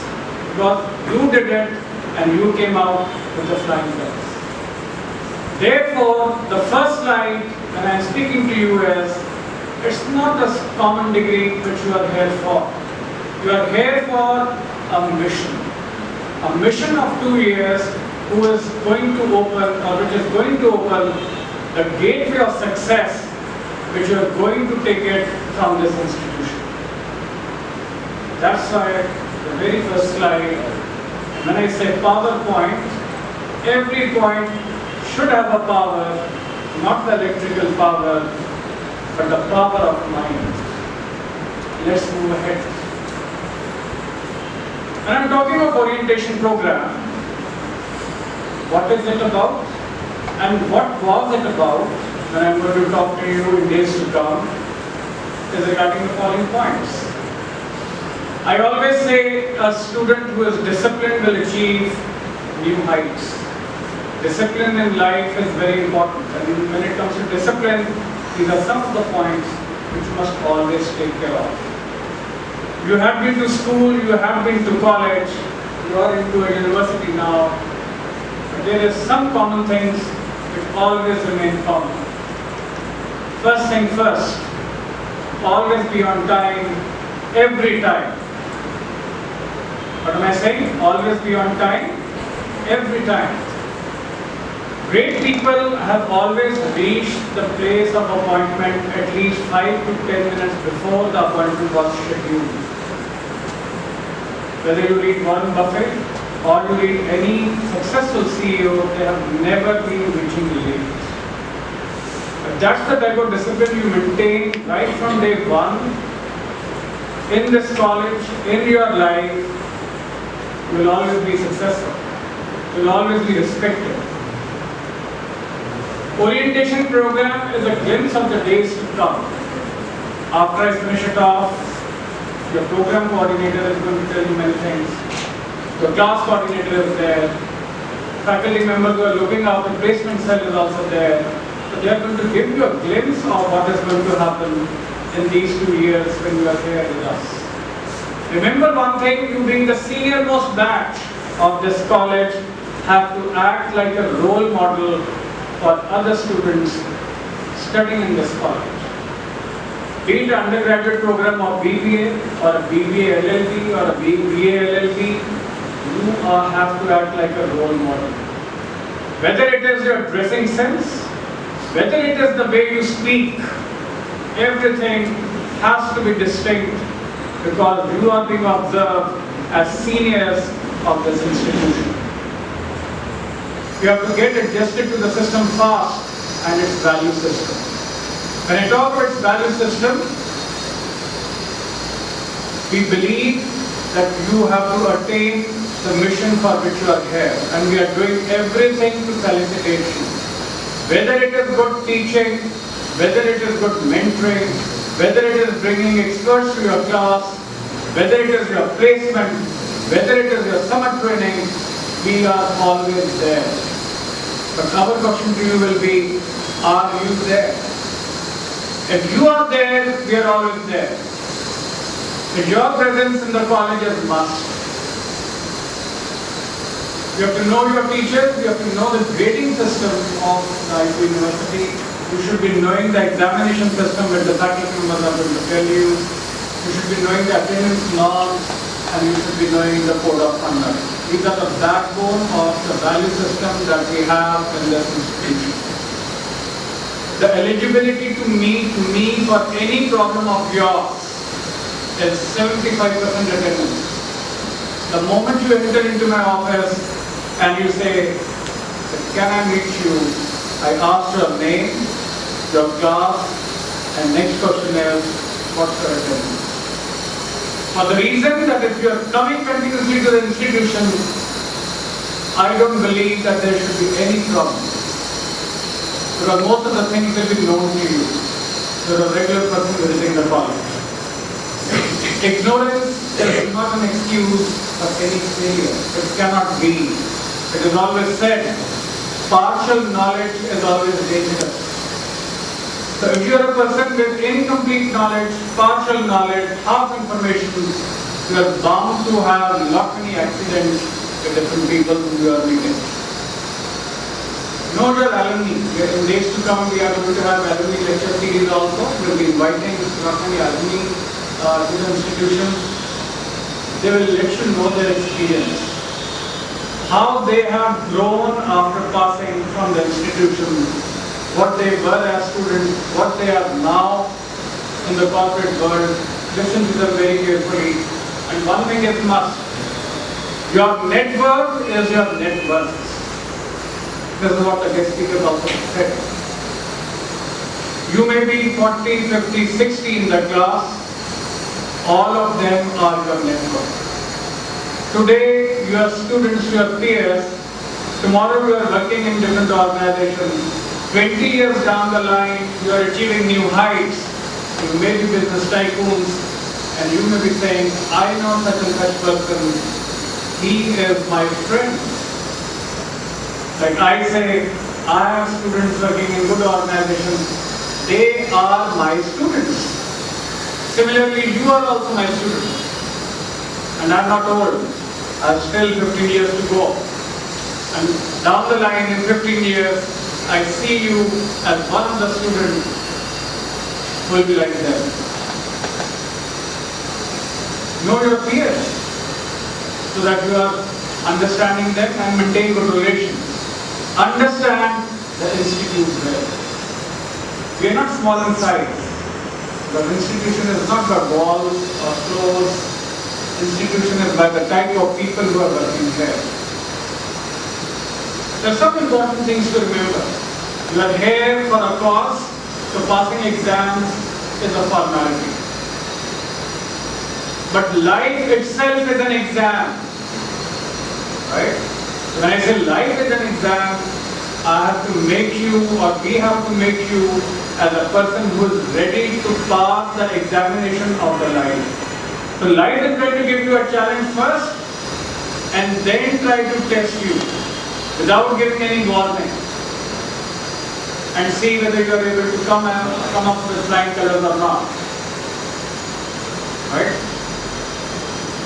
because you did it and you came out with the flying colors. Therefore, the first slide when I am speaking to you is, it's not a common degree which you are here for. You are here for a mission. A mission of 2 years who is going to open, or which is going to open the gateway of success which you are going to take it from this institution. That's why the very first slide, when I say PowerPoint, every point should have a power, not the electrical power, but the power of mind. Let's move ahead. And I'm talking of orientation program. What is it about? And what was it about when I'm going to talk to you in days to come is regarding the following points. I always say a student who is disciplined will achieve new heights. Discipline in life is very important, and when it comes to discipline, these are some of the points which you must always take care of. You have been to school, you have been to college, you are into a university now, but there is some common things which always remain common. First thing first, always be on time, every time. What am I saying? Always be on time, every time. Great people have always reached the place of appointment at least 5 to 10 minutes before the appointment was scheduled. Whether you read Warren Buffett or you read any successful CEO, they have never been reaching late. But that's the type of discipline you maintain right from day one in this college, in your life. You will always be successful. You will always be respected. Orientation program is a glimpse of the days to come. After I finish it off, your program coordinator is going to tell you many things. Your class coordinator is there. Faculty members who are looking after placement cell is also there. So they are going to give you a glimpse of what is going to happen in these 2 years when you are here with us. Remember one thing, you being the senior most batch of this college have to act like a role model for other students studying in this college. Be it an undergraduate program of BBA or a BBA LLB or a BBA LLB, you have to act like a role model. Whether it is your dressing sense, whether it is the way you speak, everything has to be distinct because you are being observed as seniors of this institution. You have to get adjusted to the system fast and its value system. When I talk about its value system, we believe that you have to attain the mission for which you are here, and we are doing everything to felicitate you. Whether it is good teaching, whether it is good mentoring, whether it is bringing experts to your class, whether it is your placement, whether it is your summer training, we are always there. But our question to you will be, are you there? If you are there, we are always there. If your presence in the college is must. You have to know your teachers, you have to know the grading system of the IT university. You should be knowing the examination system which the faculty members are going to tell you. You should be knowing the attendance norms and you should be knowing the code of conduct. These are the backbone of the value system that we have in this institution. The eligibility to me for any problem of yours is 75% attendance. The moment you enter into my office and you say, can I meet you? I ask your name, your class, and next question is, what's your attendance? For the reason that if you are coming continuously to the institution, I don't believe that there should be any problem. Because most of the things will be known to you. You're a regular person visiting the college. Ignorance is not an excuse for any failure. It cannot be. It is always said, partial knowledge is always dangerous. So if you are a person with incomplete knowledge, partial knowledge, half information, you are bound to have lot many accidents with different people who you are meeting. Know your alumni. In days to come, we are going to have alumni lecture series also. We will be inviting lot many alumni to the institution. They will let you know their experience. How they have grown after passing from the institution, what they were as students, what they are now in the corporate world. Listen to them very carefully. And one thing is must. Your network is your net worth. This is what the guest speaker also said. You may be 40, 50, 60 in the class. All of them are your network. Today, your students, your peers. Tomorrow, you are working in different organizations. 20 years down the line, you are achieving new heights. You may be business tycoons, and you may be saying, I know such and such person. He is my friend. Like I say, I have students working in good organizations. They are my students. Similarly, you are also my students. And I'm not old. I have still 15 years to go. And down the line in 15 years, I see you as one of the students who will be like them. Know your peers so that you are understanding them and maintain good relations. Understand the institute well. We are not small in size. The institution is not got walls or floors. institution is by the type of people who are working here. There are some important things to remember. You are here for a cause, so passing exams is a formality. But life itself is an exam. Right? When I say life is an exam, I have to make you, or we have to make you as a person who is ready to pass the examination of the life. So life is going to give you a challenge first and then try to test you without giving any warning and see whether you are able to come up with flying colors or not. Right?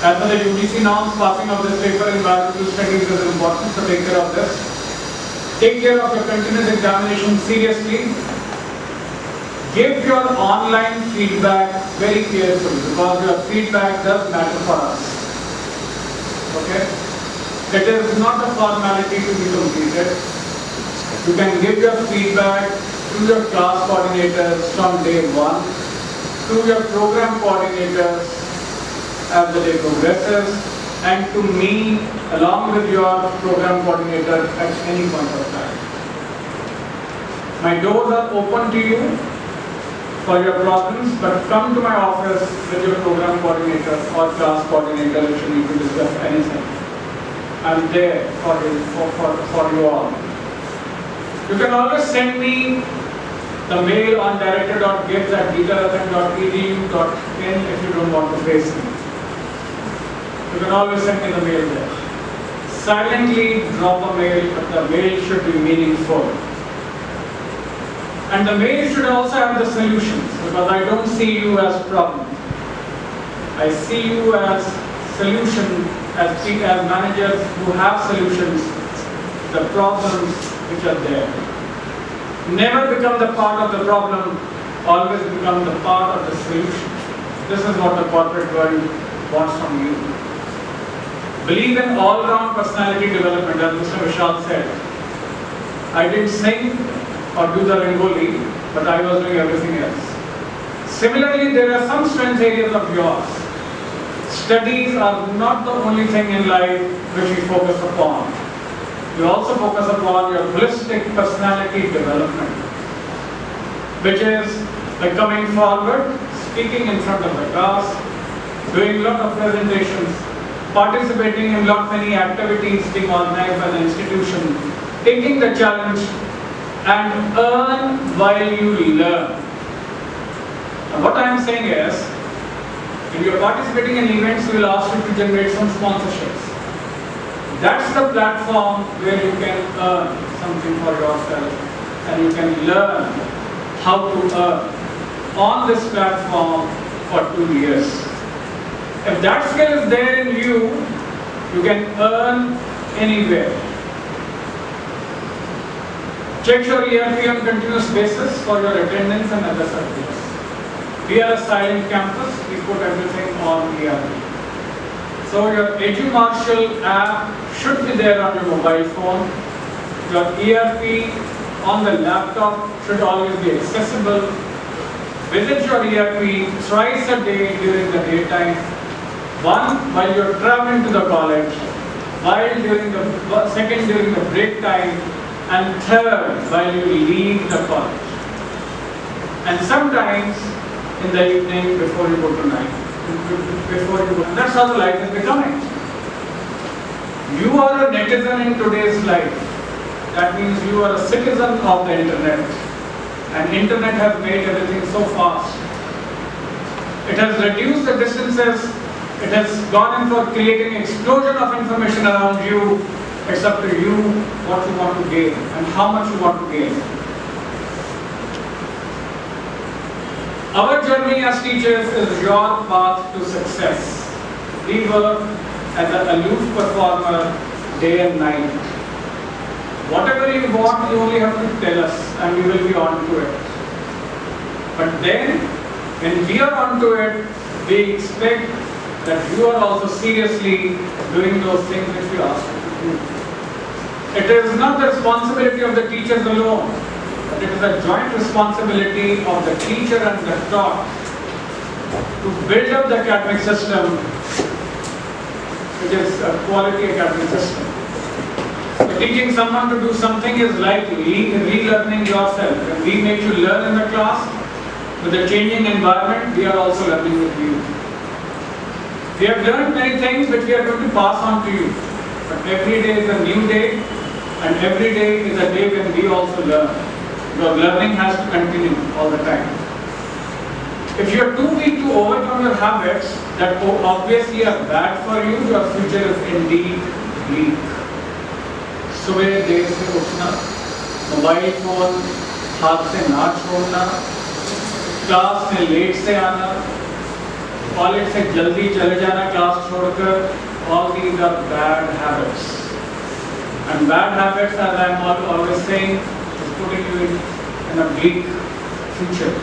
As per the UGC norms, passing of this paper in environmental studies is important, so take care of this. Take care of your continuous examination seriously. Give your online feedback very carefully because your feedback does matter for us. Okay? It is not a formality to be completed. You can give your feedback to your class coordinators from day one, to your program coordinators as the day progresses, and to me along with your program coordinator at any point of time. My doors are open to you for your problems, but come to my office with your program coordinator or class coordinator if you need to discuss anything. I'm there for you all. You can always send me the mail on director.gibbs@geetarathon.edu.in if you don't want to face me. You can always send me the mail there. Silently drop a mail, but the mail should be meaningful. And the mail should also have the solutions, because I don't see you as problems. I see you as solution, as managers who have solutions, the problems which are there. Never become the part of the problem, always become the part of the solution. This is what the corporate world wants from you. Believe in all-round personality development, as Mr. Vishal said. I didn't sing or do the Rangoli, but I was doing everything else. Similarly, there are some strength areas of yours. Studies are not the only thing in life which we focus upon. We also focus upon your holistic personality development, which is by coming forward, speaking in front of the class, doing a lot of presentations, participating in lot many activities being organized by the institution, taking the challenge, and earn while you learn. Now what I am saying is, if you are participating in events, we will ask you to generate some sponsorships. That's the platform where you can earn something for yourself and you can learn how to earn on this platform for 2 years. If that skill is there in you, you can earn anywhere. Check your ERP on continuous basis for your attendance and other subjects. We are a silent campus, we put everything on ERP. So your EduMarshall app should be there on your mobile phone. Your ERP on the laptop should always be accessible. Visit your ERP thrice a day during the daytime. One while you're traveling to the college, second during the break time, and third while you leave the college. And sometimes in the evening before you go to night. And that's how the life is becoming. You are a netizen in today's life. That means you are a citizen of the internet. And internet has made everything so fast. It has reduced the distances. It has gone in for creating an explosion of information around you. It's up to you what you want to gain and how much you want to gain. Our journey as teachers is your path to success. We work as an aloof performer day and night. Whatever you want, you only have to tell us and we will be on to it. But then, when we are on to it, we expect that you are also seriously doing those things which we ask you to do. It is not the responsibility of the teachers alone. It is a joint responsibility of the teacher and the taught to build up the academic system which is a quality academic system. So teaching someone to do something is like relearning yourself. When we make you learn in the class, with the changing environment, we are also learning with you. We have learned many things which we are going to pass on to you. But every day is a new day, and every day is a day when we also learn. Because learning has to continue all the time. If you are too weak to overcome your habits that obviously are bad for you, your future is indeed bleak. सुबह देर से उठना, mobile phone हाथ से ना छोड़ना, class में late से आना, कॉलेज से जल्दी चले जाना क्लास छोड़कर, all these are bad habits. And bad habits, as I am always saying, is putting you in a bleak future.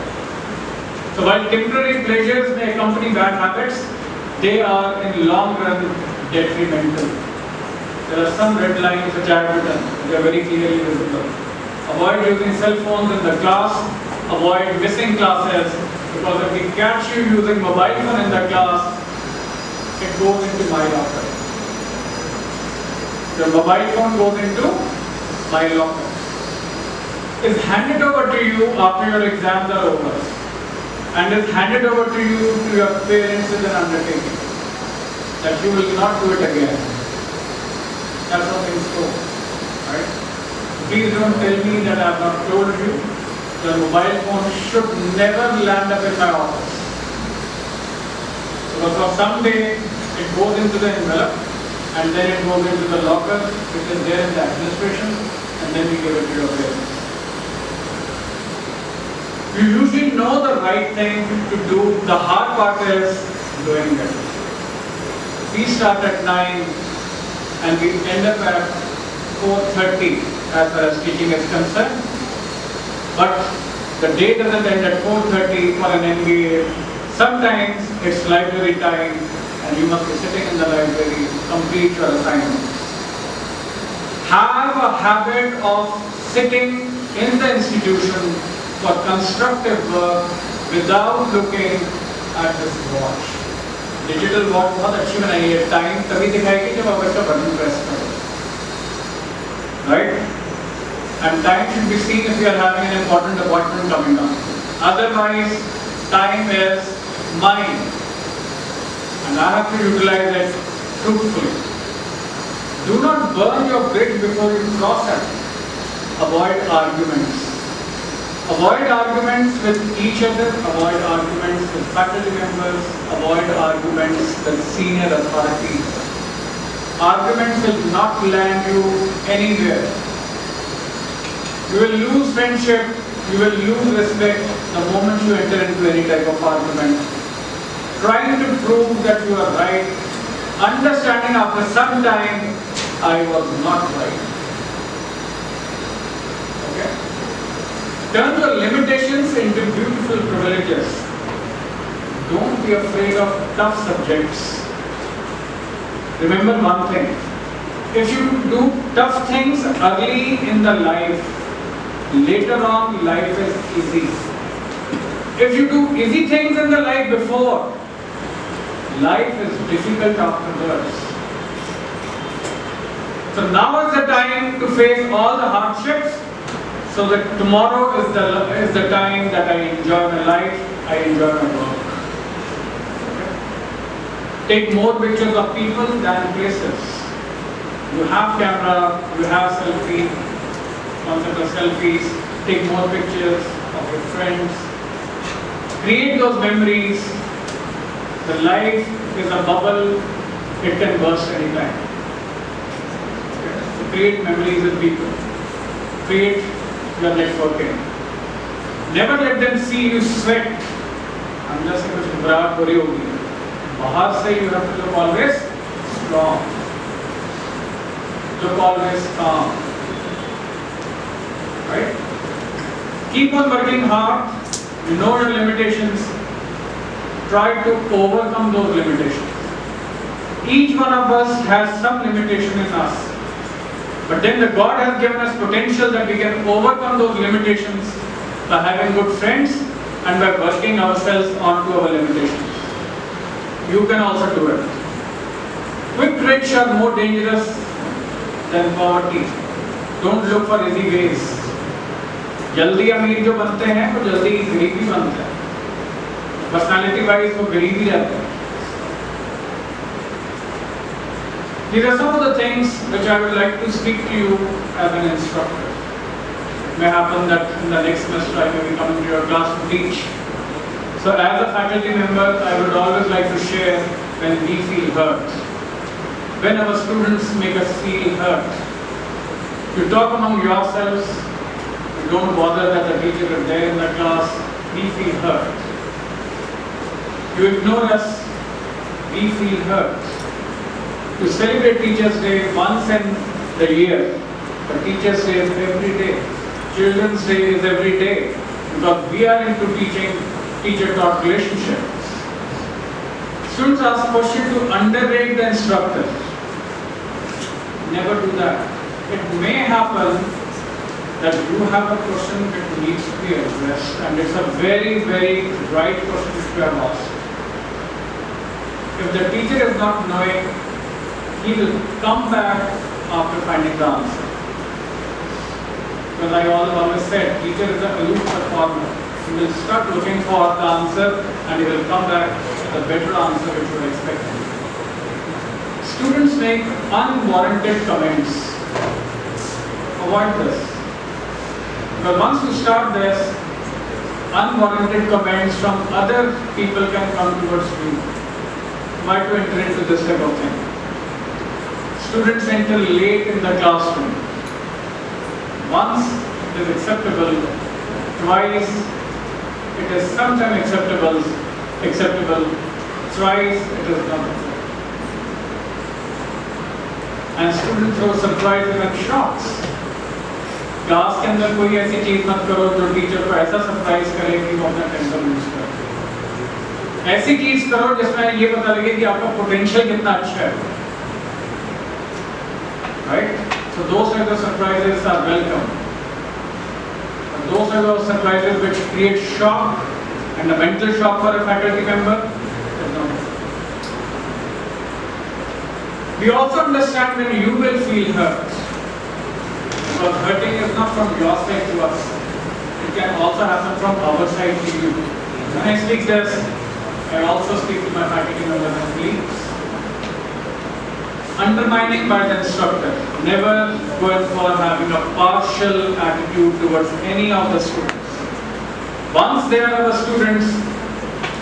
So while temporary pleasures may accompany bad habits, they are in long run detrimental. There are some red lines which I have written, which are very clearly visible. Avoid using cell phones in the class, avoid missing classes, because if we catch you using mobile phone in the class, it goes into my locker. Your mobile phone goes into my locker. Is handed over to you after your exams are over, and is handed over to you to your parents as an undertaking that you will not do it again. That's what things go, right? Please don't tell me that I have not told you. Your mobile phone should never land up in my office. Because for someday it goes into the envelope, and then it goes into the locker, which is there in the administration, and then you give it to your parents. You usually know the right thing to do. The hard part is doing it. We start at 9 and we end up at 4:30 as far as teaching is concerned. But the day doesn't end at 4:30 for an MBA. Sometimes it's library time and you must be sitting in the library to complete your assignment. Have a habit of sitting in the institution for constructive work without looking at this watch. Digital watch बहुत अच्छी बनाई है, time तभी दिखाएगी जब आप इसका button press करो, right? And time should be seen if you are having an important appointment coming up. Otherwise, time is mine, and I have to utilize it truthfully. Do not burn your bridge before you cross it. Avoid arguments. Avoid arguments with each other, avoid arguments with faculty members, avoid arguments with senior authorities. Arguments will not land you anywhere. You will lose friendship, you will lose respect the moment you enter into any type of argument. Trying to prove that you are right, understanding after some time, I was not right. Turn your limitations into beautiful privileges. Don't be afraid of tough subjects. Remember one thing. If you do tough things early in the life, later on life is easy. If you do easy things in the life before, life is difficult afterwards. So now is the time to face all the hardships, so that tomorrow is the time that I enjoy my life, I enjoy my work. Okay? Take more pictures of people than places. You have camera, you have selfie, concept of selfies. Take more pictures of your friends. Create those memories. The life is a bubble; it can burst anytime. Okay? So create memories with people. Create your networking. Never let them see you sweat. अंदर से कुछ घबराहट हो रही होगी. बाहर से you have to look always strong. Look always calm. Right? Keep on working hard. You know your limitations. Try to overcome those limitations. Each one of us has some limitation in us. But then the God has given us potential that we can overcome those limitations by having good friends and by working ourselves onto our limitations. You can also do it. Quick rich are more dangerous than poverty. Don't look for easy ways. जल्दी अमीर जो बनते हैं वो जल्दी गरीब भी बनते हैं. Personality wise वो गरीब ही रहते हैं. These are some of the things which I would like to speak to you as an instructor. It may happen that in the next semester I may be coming to your class to teach. So as a faculty member, I would always like to share when we feel hurt. When our students make us feel hurt. You talk among yourselves, you don't bother that the teacher is there in the class, we feel hurt. You ignore us, we feel hurt. You celebrate Teachers' Day once in the year, but Teachers' Day is every day. Children's Day is every day, because we are into teaching teacher-taught relationships. Students ask questions to underrate the instructor. Never do that. It may happen that you have a question that needs to be addressed, and it's a very, very right question which you have asked. If the teacher is not knowing, he will come back after finding the answer. Because I always said, teacher is an aloof performer. He will start looking for the answer and he will come back with a better answer which you are expecting. Students make unwarranted comments. Avoid this. Because once you start this, unwarranted comments from other people can come towards you. Why to enter into this type of thing? Students enter late in the classroom. Once it is acceptable, twice it is sometimes acceptable, thrice it is not acceptable. And students are surprised and shocked. Class के अंदर कोई ऐसी चीज मत करो जो teacher को ऐसा सरप्राइज करे कि वो अपना टेंशन लूज करे. ऐसी चीज करो जिसमें ये पता लगे कि आपका पोटेंशियल कितना अच्छा है. Right? So those types of surprises are welcome. But those types of surprises which create shock and a mental shock for a faculty member is not. We also understand when you will feel hurt. Because hurting is not from your side to us. It can also happen from our side to you. When I speak this, I also speak to my faculty members and colleagues. Undermining by the instructor. Never going for having a partial attitude towards any of the students. Once they are our students,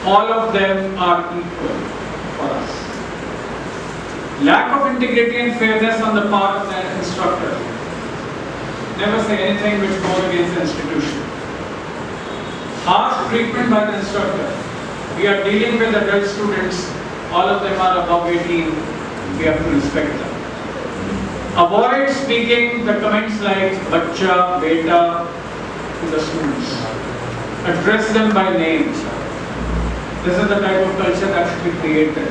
all of them are equal for us. Lack of integrity and fairness on the part of the instructor. Never say anything which goes against the institution. Harsh treatment by the instructor. We are dealing with adult students. All of them are above 18. We have to respect them. Avoid speaking the comments like bacha, beta to the students. Address them by name. This is the type of culture that should be created.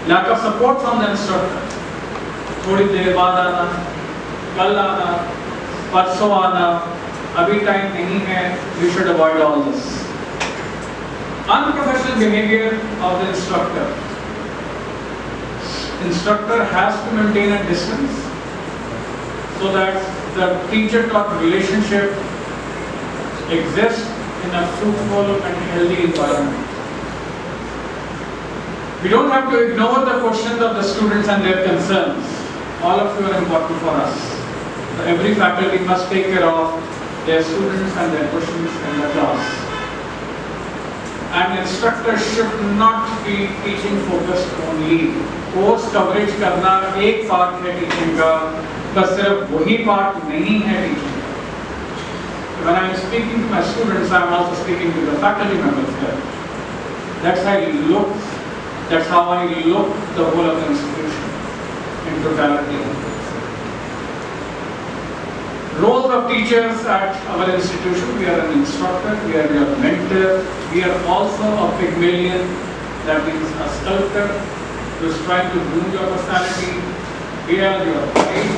Lack of support from the instructor. थोड़ी देर बाद आना, कल आना, परसों आना, अभी time नहीं है. We should avoid all this. Unprofessional behavior of the instructor. Instructor has to maintain a distance so that the teacher-taught relationship exists in a fruitful and healthy environment. We don't have to ignore the questions of the students and their concerns. All of you are important for us. So every faculty must take care of their students and their questions in the class. And instructors should not be teaching focused only. Course coverage करना एक part है teaching का, बस सिर्फ वही part नहीं है teaching का. When I am speaking to my students, I am also speaking to the faculty members here. That's how I look. That's how I look the whole of the institution in totality. Roles of teachers at our institution: we are an instructor, we are your mentor, we are also a Pygmalion, that means a sculptor who is trying to groom your personality. We are your guide.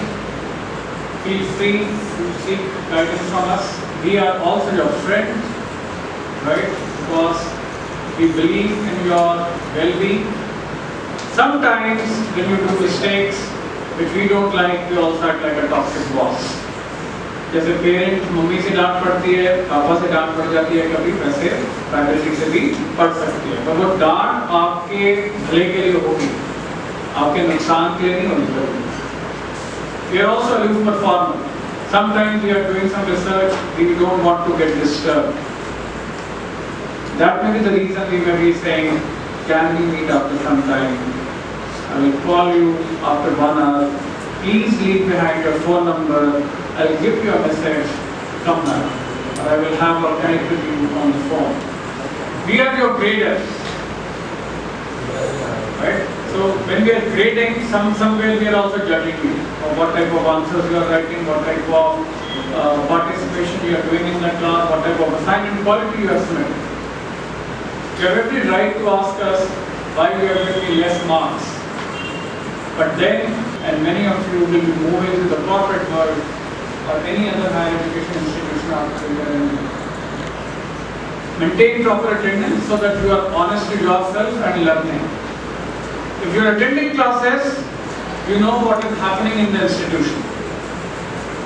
Feel free to seek guidance from us. We are also your friend, right? Because we believe in your well-being. Sometimes when you do mistakes which we don't like, we also act like a toxic boss. जैसे parent mummy से डांट पड़ती है, पापा से डांट पड़ जाती है, कभी वैसे फैकल्टी से भी पड़ सकती है, पर वो डांट आपके भले के लिए होगी, आपके नुकसान के लिए नहीं होगी। We are also a youth performer. Sometimes we are doing some research, we don't want to get disturbed. That may be the reason we may be saying, can we meet after some time? I will call you after 1 hour. Please leave behind your phone number. I'll give you a message. Come back. Or I will have or connect with you on the phone. We are your graders. Right? So when we are grading, somewhere we are also judging you. Or what type of answers you are writing, what type of participation you are doing in the class, what type of assignment quality you are submitting. You have every right to ask us why you have given me less marks. But then, and many of you will be moving to the corporate world or any other higher education institution after you are in. Maintain proper attendance so that you are honest to yourself and learning. If you are attending classes, you know what is happening in the institution.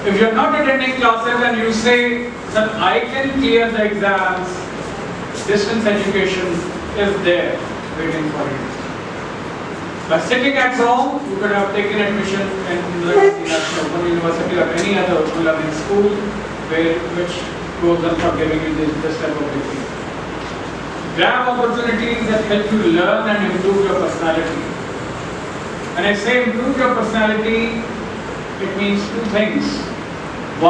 If you are not attending classes and you say that I can clear the exams, distance education is there waiting for you. By sitting at home, you could have taken admission in the Open University or any other open learning school which goes on for giving you this type of degree. Grab opportunities that help you learn and improve your personality. When I say improve your personality, it means 2 things. 1,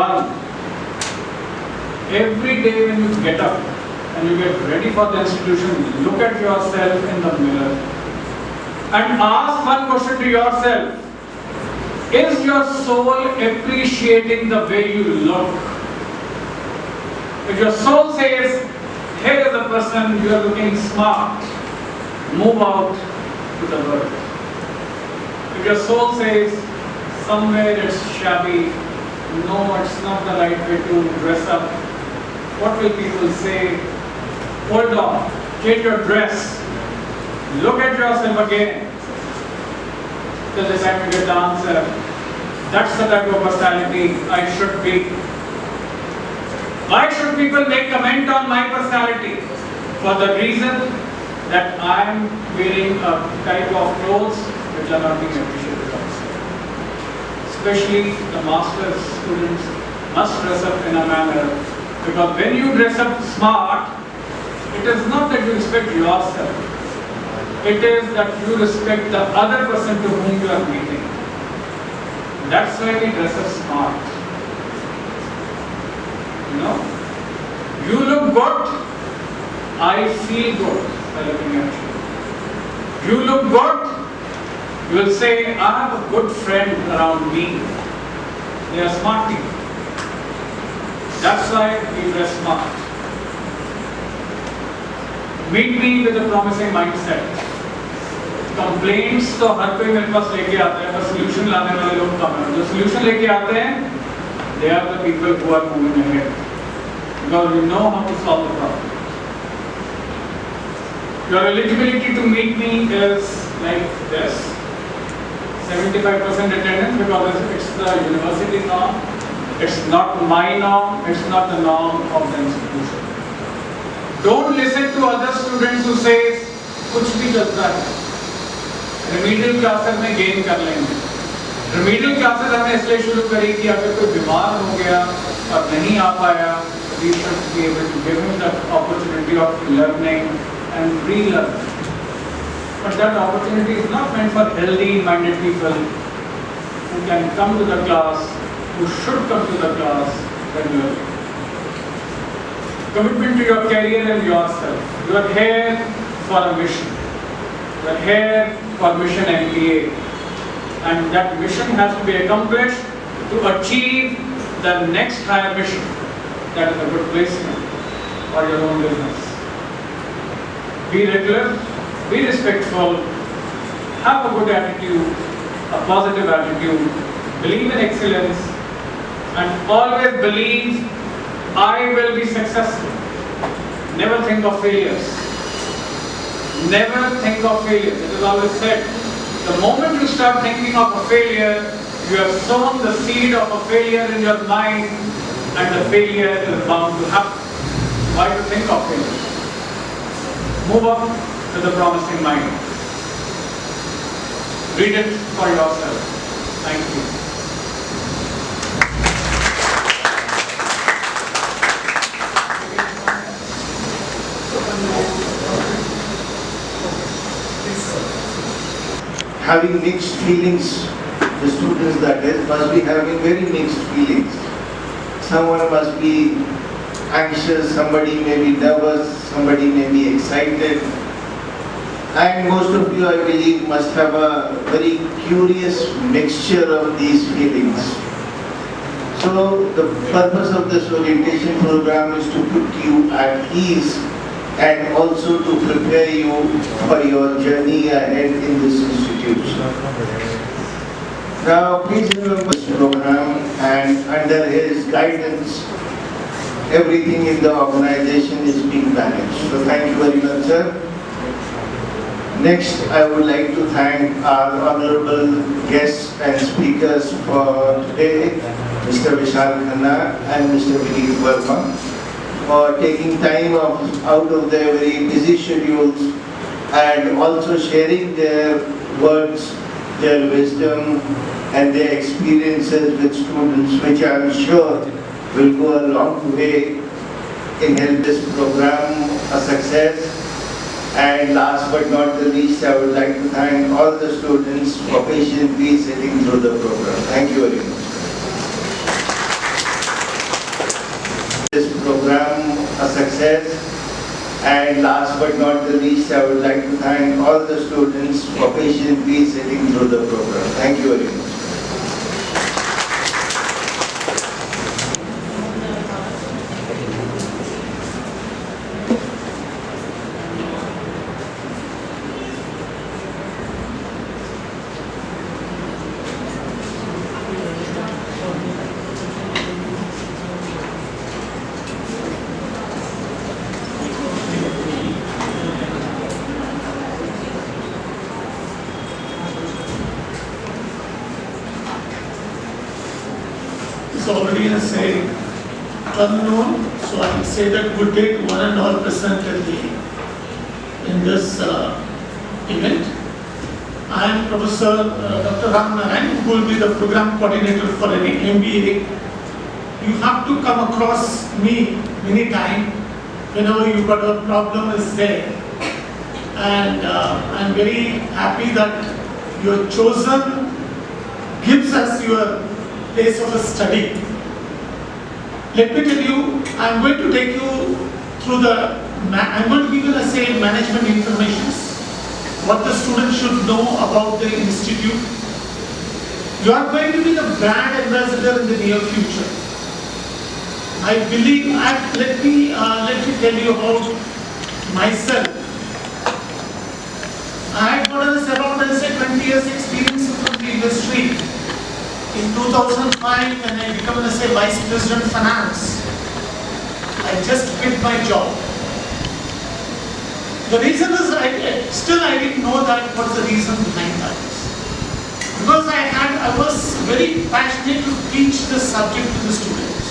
every day when you get up and you get ready for the institution, look at yourself in the mirror and ask one question to yourself. Is your soul appreciating the way you look? If your soul says, here is a person, you are looking smart, move out to the world. If your soul says, somewhere it's shabby, no, it's not the right way to dress up, what will people say? Hold on, change your dress, look at yourself again. Till the time you get the answer, that's the type of personality I should be. Why should people make comment on my personality? For the reason that I am wearing a type of clothes which are not being appreciated outside. Especially the master's students must dress up in a manner, because when you dress up smart, it is not that you respect yourself. It is that you respect the other person to whom you are meeting. That's why we dress up smart. You know? You look good, I feel good by looking at you. You look good, you will say, I have a good friend around me. They are smart people. That's why we dress smart. Meet me with a promising mindset. Complaints तो हर कोई मेरे पास लेके आता है, पर solution लाने वाले लोग कम हैं. जो solution लेके आते हैं, they are the people who are moving ahead, because you know how to solve the problem. Your eligibility to meet me is like this: 75% attendance, because it's the university norm. It's not my norm. It's not the norm of the institution. Don't listen to other students who say कुछ भी चलता है. Remedial classes में gain कर लेंगे. Remedial classes हमने इसलिए शुरू करी कि अगर कोई बीमार हो गया और नहीं आ पाया, we should be able to give him the opportunity of learning and relearn. But that opportunity is not meant for healthy-minded people who can come to the class, who should come to the class regularly. Commitment to your career and yourself. You are here for a mission. You are here for Mission MBA. And that mission has to be accomplished to achieve the next higher mission. That is a good placement for your own business. Be regular, be respectful, have a good attitude, a positive attitude, believe in excellence, and always believe I will be successful. Never think of failures. Never think of failures. It is always said, The moment you start thinking of a failure, you have sown the seed of a failure in your mind, and the failure is bound to happen. Why to think of failure? Move up to the promising mind. Read it for yourself. Thank you. Having mixed feelings, the students that is must be having very mixed feelings. Someone must be anxious, somebody may be nervous, somebody may be excited. And most of you, I believe, must have a very curious mixture of these feelings. So the purpose of this orientation program is to put you at ease and also to prepare you for your journey ahead in this institution. Now, please remember this program, and under his guidance, everything in the organization is being managed. So thank you very much, sir. Next, I would like to thank our honorable guests and speakers for today, Mr. Vishal Khanna and Mr. Vineet Verma, for taking time out of their very busy schedules and also sharing their words, their wisdom and their experiences with students, which I am sure will go a long way in helping this program a success. And last but not the least, I would like to thank all the students for patiently sitting through the program. Thank you very much. This program a success. And last but not the least, I would like to thank all the students for patiently sitting through the program. Thank you very much. Already I say unknown, so I will say that good day to one and all present in this event. I am Professor Dr. Ramanan, who will be the program coordinator for an MBA. You have to come across me many times whenever you got a problem is there, and I am very happy that your chosen gives us your place of study. Let me tell you, I am going to take you through I am going to give you the management information, what the student should know about the institute. You are going to be the brand ambassador in the near future. I believe, let me tell you about myself. I have got around 20 years experience from the industry. In 2005, when I became Vice President Finance, I just quit my job. The reason is, I didn't know that what's the reason behind that. Because I was very passionate to teach the subject to the students.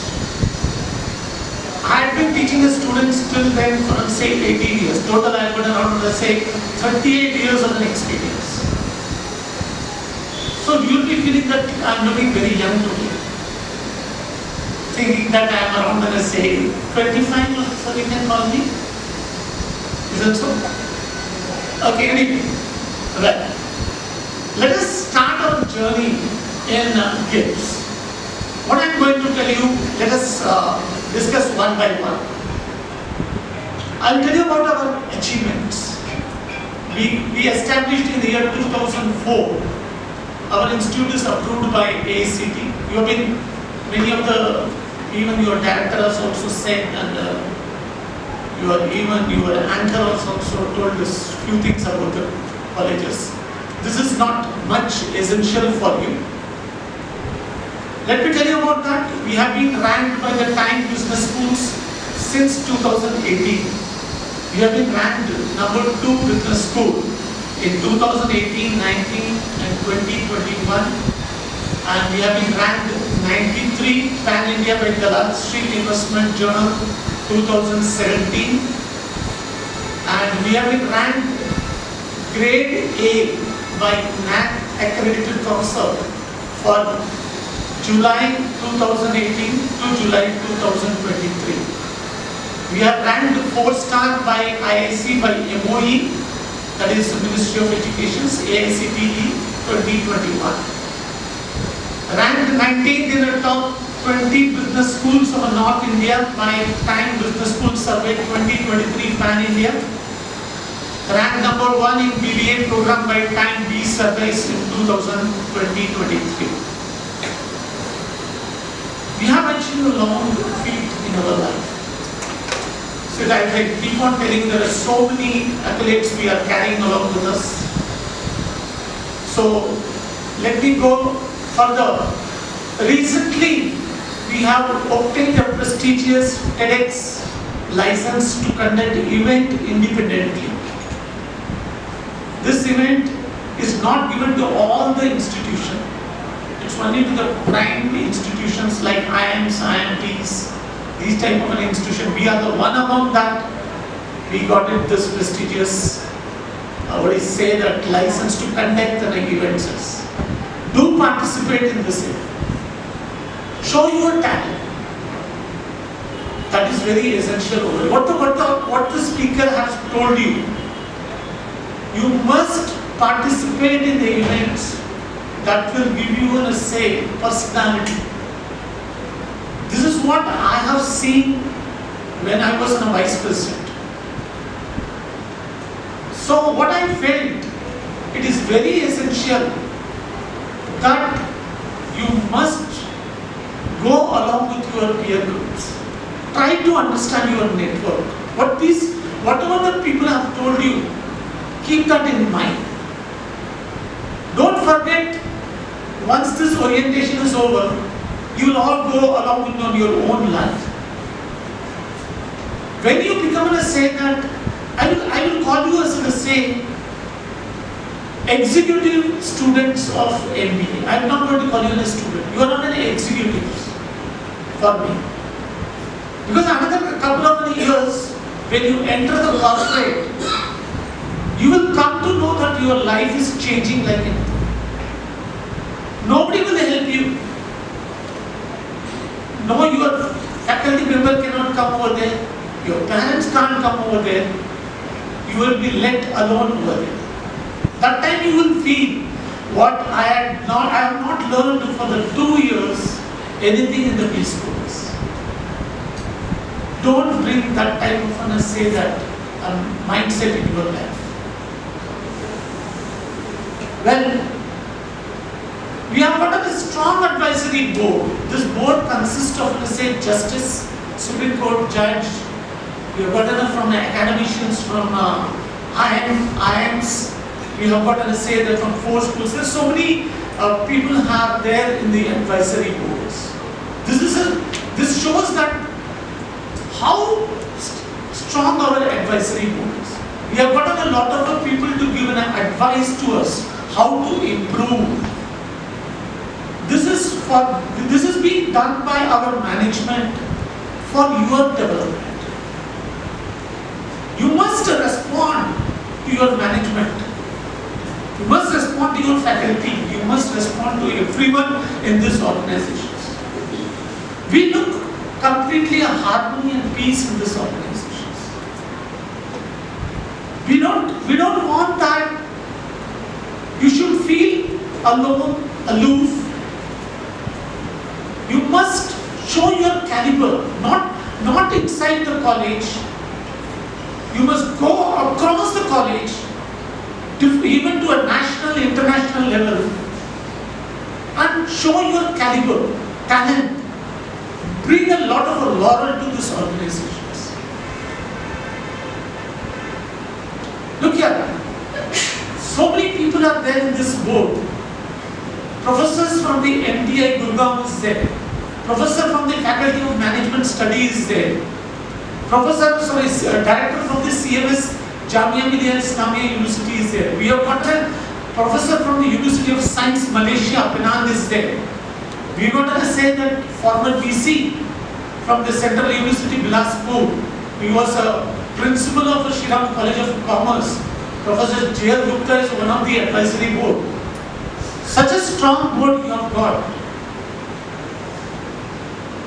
I had been teaching the students till then for 18 years. Total I have got around 38 years of an experience. So you will be feeling that I am looking very young today. Thinking that I am around 25 or so you can call me. Is it so? Okay, anyway. Right. Let us start our journey in gifts. What I am going to tell you, let us discuss one by one. I will tell you about our achievements. We established in the year 2004. Our institute is approved by AICT. You have been, many of even your director has also said, and your anchor has also told us few things about the colleges. This is not much essential for you. Let me tell you about that. We have been ranked by the Time Business Schools since 2018. We have been ranked number 2 business school in 2018, 19 and 2021, and we have been ranked 93 Pan-India by the Wall Street Investment Journal 2017, and we have been ranked grade A by NAC accredited council for July 2018 to July 2023. We have ranked 4-star by IIC by MOE, that is Ministry of Education's AICTE 2021. Ranked 19th in the top 20 business schools of North India by Time Business School Survey 2023 Pan India. Ranked number 1 in BBA program by Time B surveys in 2023. We have achieved a long feat in our life. So like I keep on telling, there are so many accolades we are carrying along with us. So let me go further. Recently, we have obtained a prestigious TEDx license to conduct event independently. This event is not given to all the institutions. It's only to the prime institutions like IIMs, IIMTs, these type of an institution. We are the one among that. We got it this prestigious, that license to conduct the events. Do participate in this event. Show your talent. That is very essential. What the speaker has told you. You must participate in the events that will give you a say, personality. This is what I have seen when I was a vice president. So what I felt, it is very essential that you must go along with your peer groups. Try to understand your network. Whatever the people have told you, keep that in mind. Don't forget, once this orientation is over, you will all go along with your own life. When you become a say that, I will call you as a say, executive students of MBA. I am not going to call you a student. You are not an executive for me. Because another couple of years, when you enter the corporate, you will come to know that your life is changing like anything. Nobody will help you. No, your faculty member cannot come over there. Your parents can't come over there. You will be let alone over there. That time you will feel what I have not learned for the 2 years anything in the peace course. Don't bring that type of mindset in your life. Well, we have got a strong advisory board. This board consists of, Justice, Supreme Court Judge. We have got from academicians, from IIMs. We have got that from 4 schools. There are so many people are there in the advisory boards. This shows that how strong our advisory board is. We have got a lot of people to give an advice to us how to improve. This is being done by our management for your development. You must respond to your management. You must respond to your faculty. You must respond to everyone in this organization. We look completely a harmony and peace in this organization. We don't want that. You should feel alone, aloof. You must show your caliber, not inside the college. You must go across the college, even to a national, international level, and show your caliber, talent. Bring a lot of laurel to this organization. Look here, so many people are there in this board. Professors from the MDI Gurgaon is there. Professor from the Faculty of Management Studies is there. Director from the CMS Jamia Millia Islamia University is there. We have got a professor from the University of Science Malaysia, Penang is there. We have got to say that former VC from the Central University Bilaspur, he was a principal of the Shriram College of Commerce. Professor J.L. Gupta is one of the advisory board. Such a strong board you have got.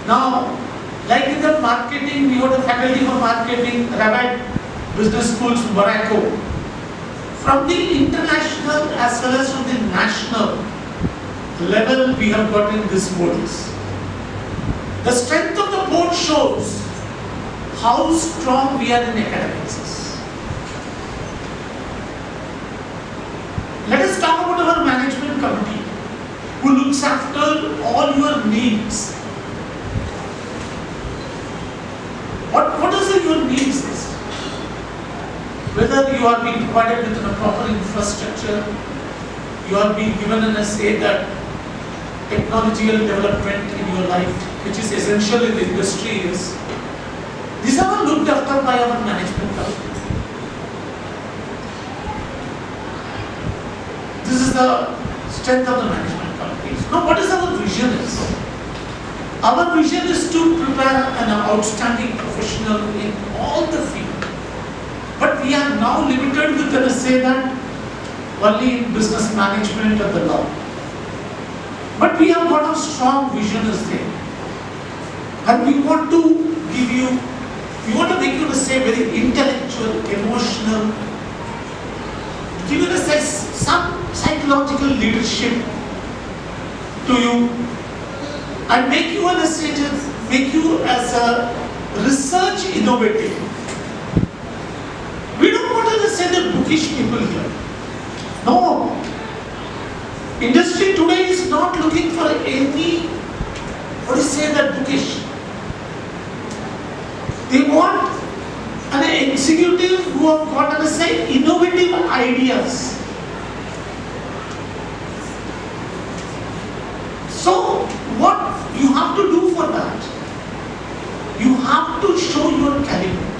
Now, like in the marketing, we have the faculty for marketing, Rabat Business Schools, Morocco. From the international as well as from the national level, we have gotten these bodies. The strength of the board shows how strong we are in academics. Let us talk about our management committee, who looks after all your needs. What is your needs list? Whether you are being provided with a proper infrastructure, you are being given an essay that technological development in your life, which is essential in the industry, is these are all looked after by our management committee. This is the strength of the management committees. Now, what is our vision is? Our vision is to prepare an outstanding professional in all the field. But we are now limited with an essay that only in business management or the law. But we have got a strong vision is there. And we want to give you, we want to make you to say very intellectual, emotional, give you some psychological leadership to you, and make you an essay, make you as a research innovative. We don't want to say the bookish people here. No. Industry today is not looking for any, what do you say, that bookish. They want an executive who have got, let us say, innovative ideas. So, what you have to do for that? You have to show your caliber.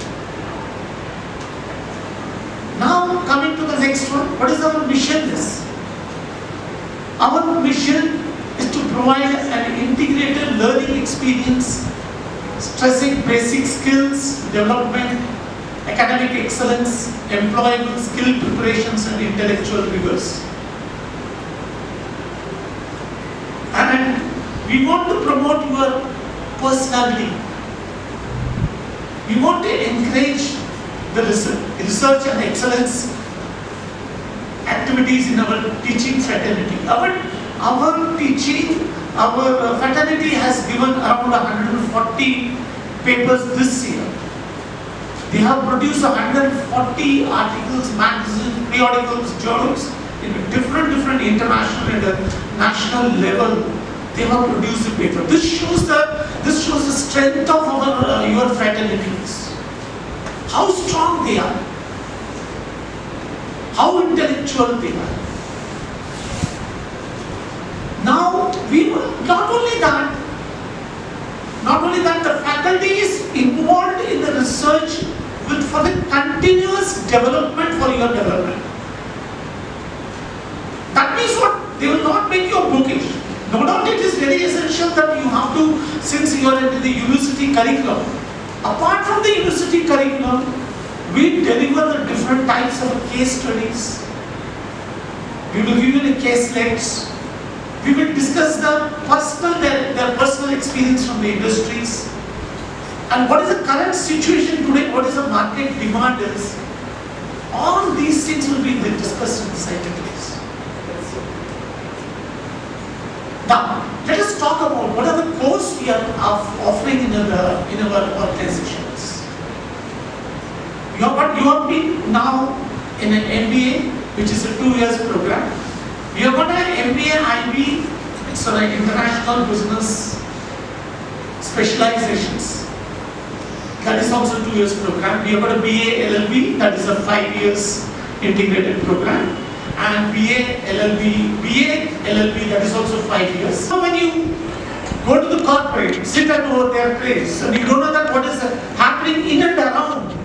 Now, coming to the next one, what is our mission is? Our mission is to provide an integrated learning experience, stressing basic skills, development, academic excellence, employable skill preparations and intellectual rigors. And we want to promote your personality. We want to encourage the research and excellence activities in our teaching fraternity. Our teaching, our fraternity has given around 140 papers this year. They have produced 140 articles, magazines, periodicals, journals in different international and national level. They have produced a paper. This shows the strength of your fraternities. How strong they are. How intellectual they are. Now, not only that, the faculty is involved in the research for the continuous development for your development. That means what? They will not make you bookish. No doubt it is very essential that you have to, since you are into the university curriculum, apart from the university curriculum, we deliver the different types of case studies. We will give you the case legs. We will discuss their personal experience from the industries. And what is the current situation today, what is the market demand is. All these things will be discussed in the scientifics. Now, let us talk about what are the courses we are offering in our organizations. You have been now in an MBA, which is a 2 years program. We have got an MBA IB, it's an international business specializations. That is also 2 years program. We have got a BA LLB, that is a 5 years integrated program. And BA LLB, that is also 5 years. So when you go to the corporate, sit at over their place, and you don't know that what is happening in and around,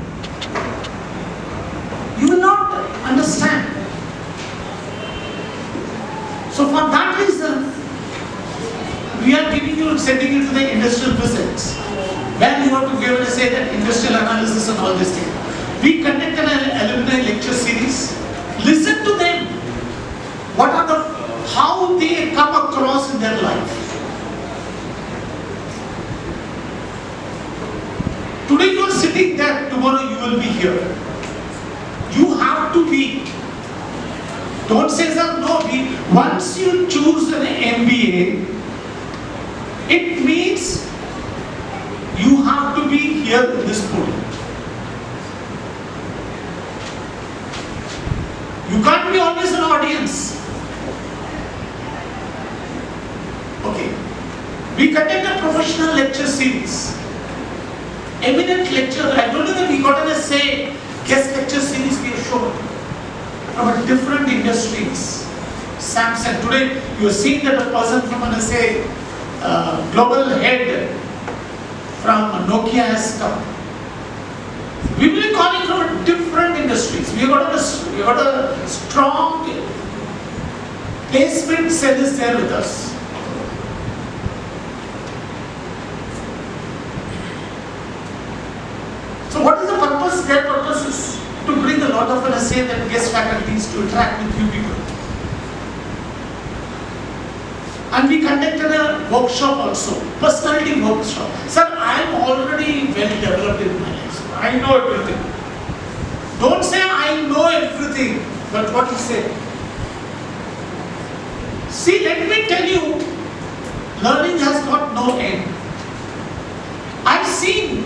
and all these things. We conduct an alumni lecture series. Listen to them. What are how they come across in their life. Today you are sitting there, tomorrow you will be here. You have to be. Don't say sir, no. Once you choose an MBA, it means you have to be here in this podium. You can't be always an audience. Okay. We conduct a professional lecture series. Eminent lecturer, I told you that we got an essay, guest lecture series we have shown from different industries. Samsung, today you are seeing that a person from an essay, global head from Nokia has come. We will be calling from different industries. We have got a strong placement cell is there with us. So what is the purpose? Their purpose is to bring a lot of essay and guest faculties to interact with you people. And we conducted a workshop also, personality workshop. Sir, I am already well developed in my life. I know everything. Don't say I know everything, but what you say. See, let me tell you, learning has got no end. I've seen,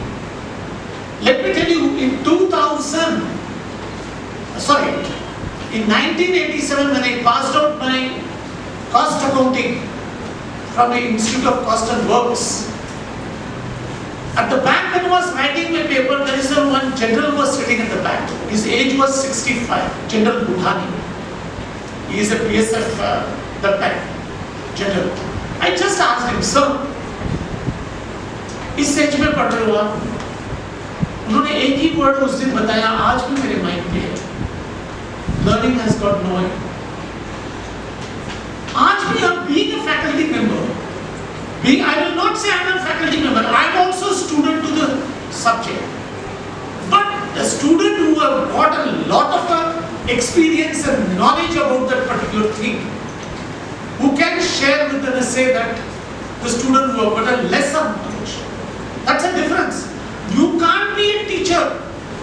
let me tell you, in 1987 when I passed out my cost accounting from the Institute of Cost and Works, at the back when I was writing my paper, there is one general was sitting at the back. His age was 65, General Bhutani. He is a PSF that time, General. I just asked him, sir, इस as में पढ़ रहे हो आप? उन्होंने एक ही word उस दिन बताया, आज भी मेरे माइंड पे है. Learning has got no end. आज भी हम being a faculty member, I will not say I am a faculty member. I am also a student to the subject. But a student who have got a lot of experience and knowledge about that particular thing, who can share with an essay that the student who have got a lesser knowledge. That's a difference. You can't be a teacher.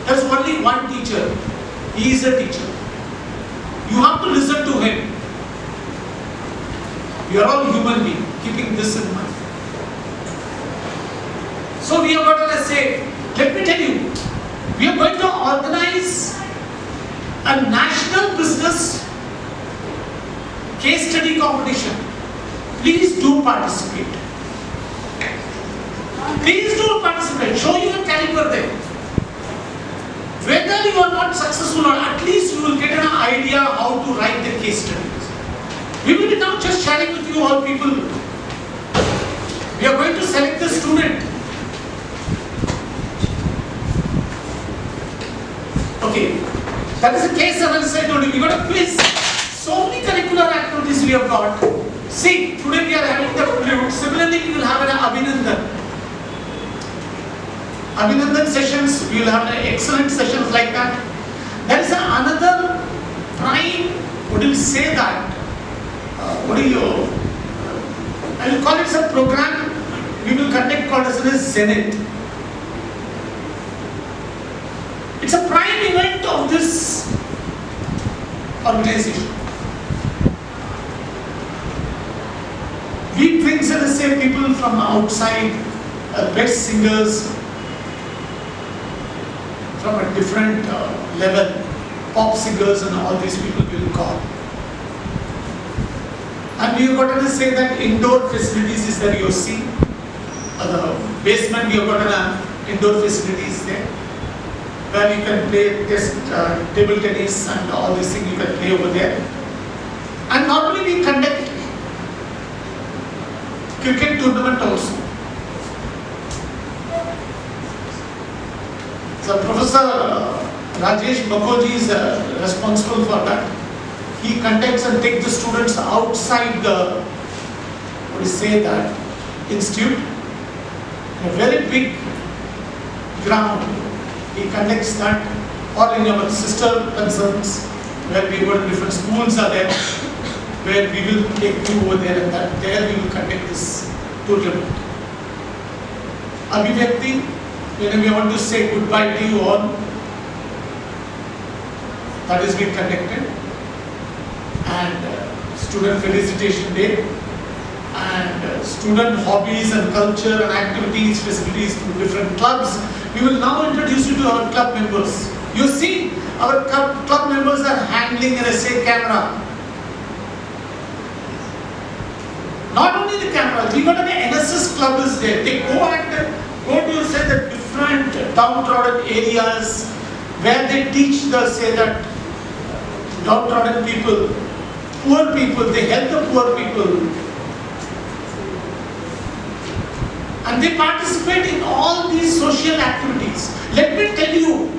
There's only one teacher. He is a teacher. You have to listen to him. We are all human beings, keeping this in mind. So we have got an essay. Let me tell you, we are going to organize a national business case study competition. Please do participate. Please do participate. Show your caliber there. Whether you are not successful or at least you will get an idea how to write the case studies. We will be now just sharing with you all people. We are going to select the student. Okay, that is a case analysis I told you. We got a quiz. So many curricular activities we have got. See, today we are having the Prelude. Similarly, we will have an Abhinandan sessions. We will have excellent sessions like that. There is another prime, what do you say that? I will call it a program we will conduct called as Zenith. It's a prime event of this organization. We bring people from outside, best singers from a different level, pop singers and all these people we will call. And we have got to say that indoor facilities is there, you see. The basement we have got an indoor facilities there, where you can play table tennis and all these things you can play over there. And normally we conduct cricket tournament also. So Professor Rajesh Bakoji is responsible for that. He conducts and takes the students outside the, institute, a very big ground, he conducts that, or in our sister concerns, where we go to different schools are there, where we will take you over there and that there we will conduct this tournament. Abhivyakti, when we want to say goodbye to you all, that is being conducted, and student felicitation day, and student hobbies and culture and activities, facilities through different clubs. We will now introduce you to our club members. You see, our club members are handling an SA camera. Not only the camera, we got an NSS club is there. They go to say the different downtrodden areas where they teach the say that downtrodden people, poor people, they help the poor people. And they participate in all these social activities. Let me tell you,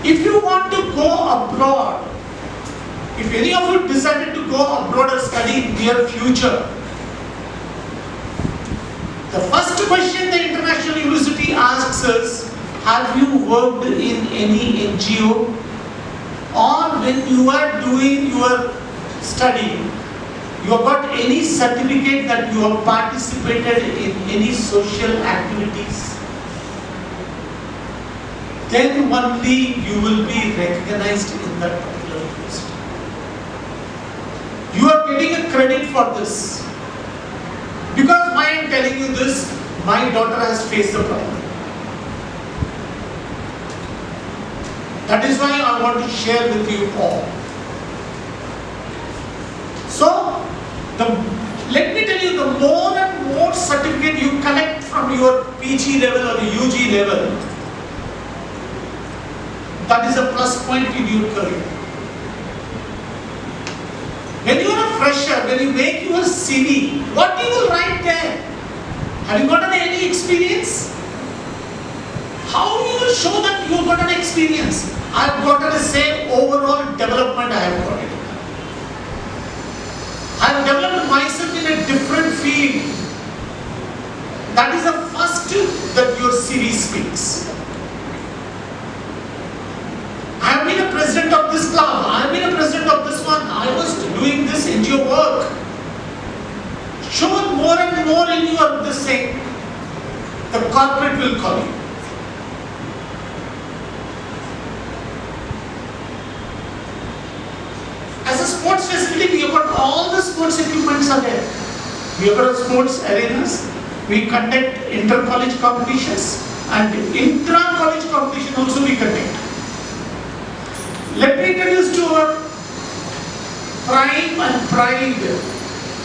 if you want to go abroad, if any of you decided to go abroad and study in near future, the first question the international university asks is, have you worked in any NGO? Or when you are doing your study, you have got any certificate that you have participated in any social activities? Then only you will be recognized in that particular university. You are getting a credit for this. Because why I am telling you this, my daughter has faced the problem. That is why I want to share with you all. So, let me tell you, the more and more certificate you collect from your PG level or the UG level, that is a plus point in your career. When you are a fresher, when you make your CV, what you will write there? Have you gotten any experience? How you will show that you have got an experience? I have gotten the same overall development I have got it. I have developed myself in a different field. That is the first that your CV speaks. I have been a president of this club, I have been a president of this one, I was doing this NGO work. Show it more and more in your this thing. The corporate will call you. As a sports facility, we have got all the sports equipments are there. We have got sports arenas. We conduct inter-college competitions and intra-college competition also we conduct. Let me introduce to our prime and pride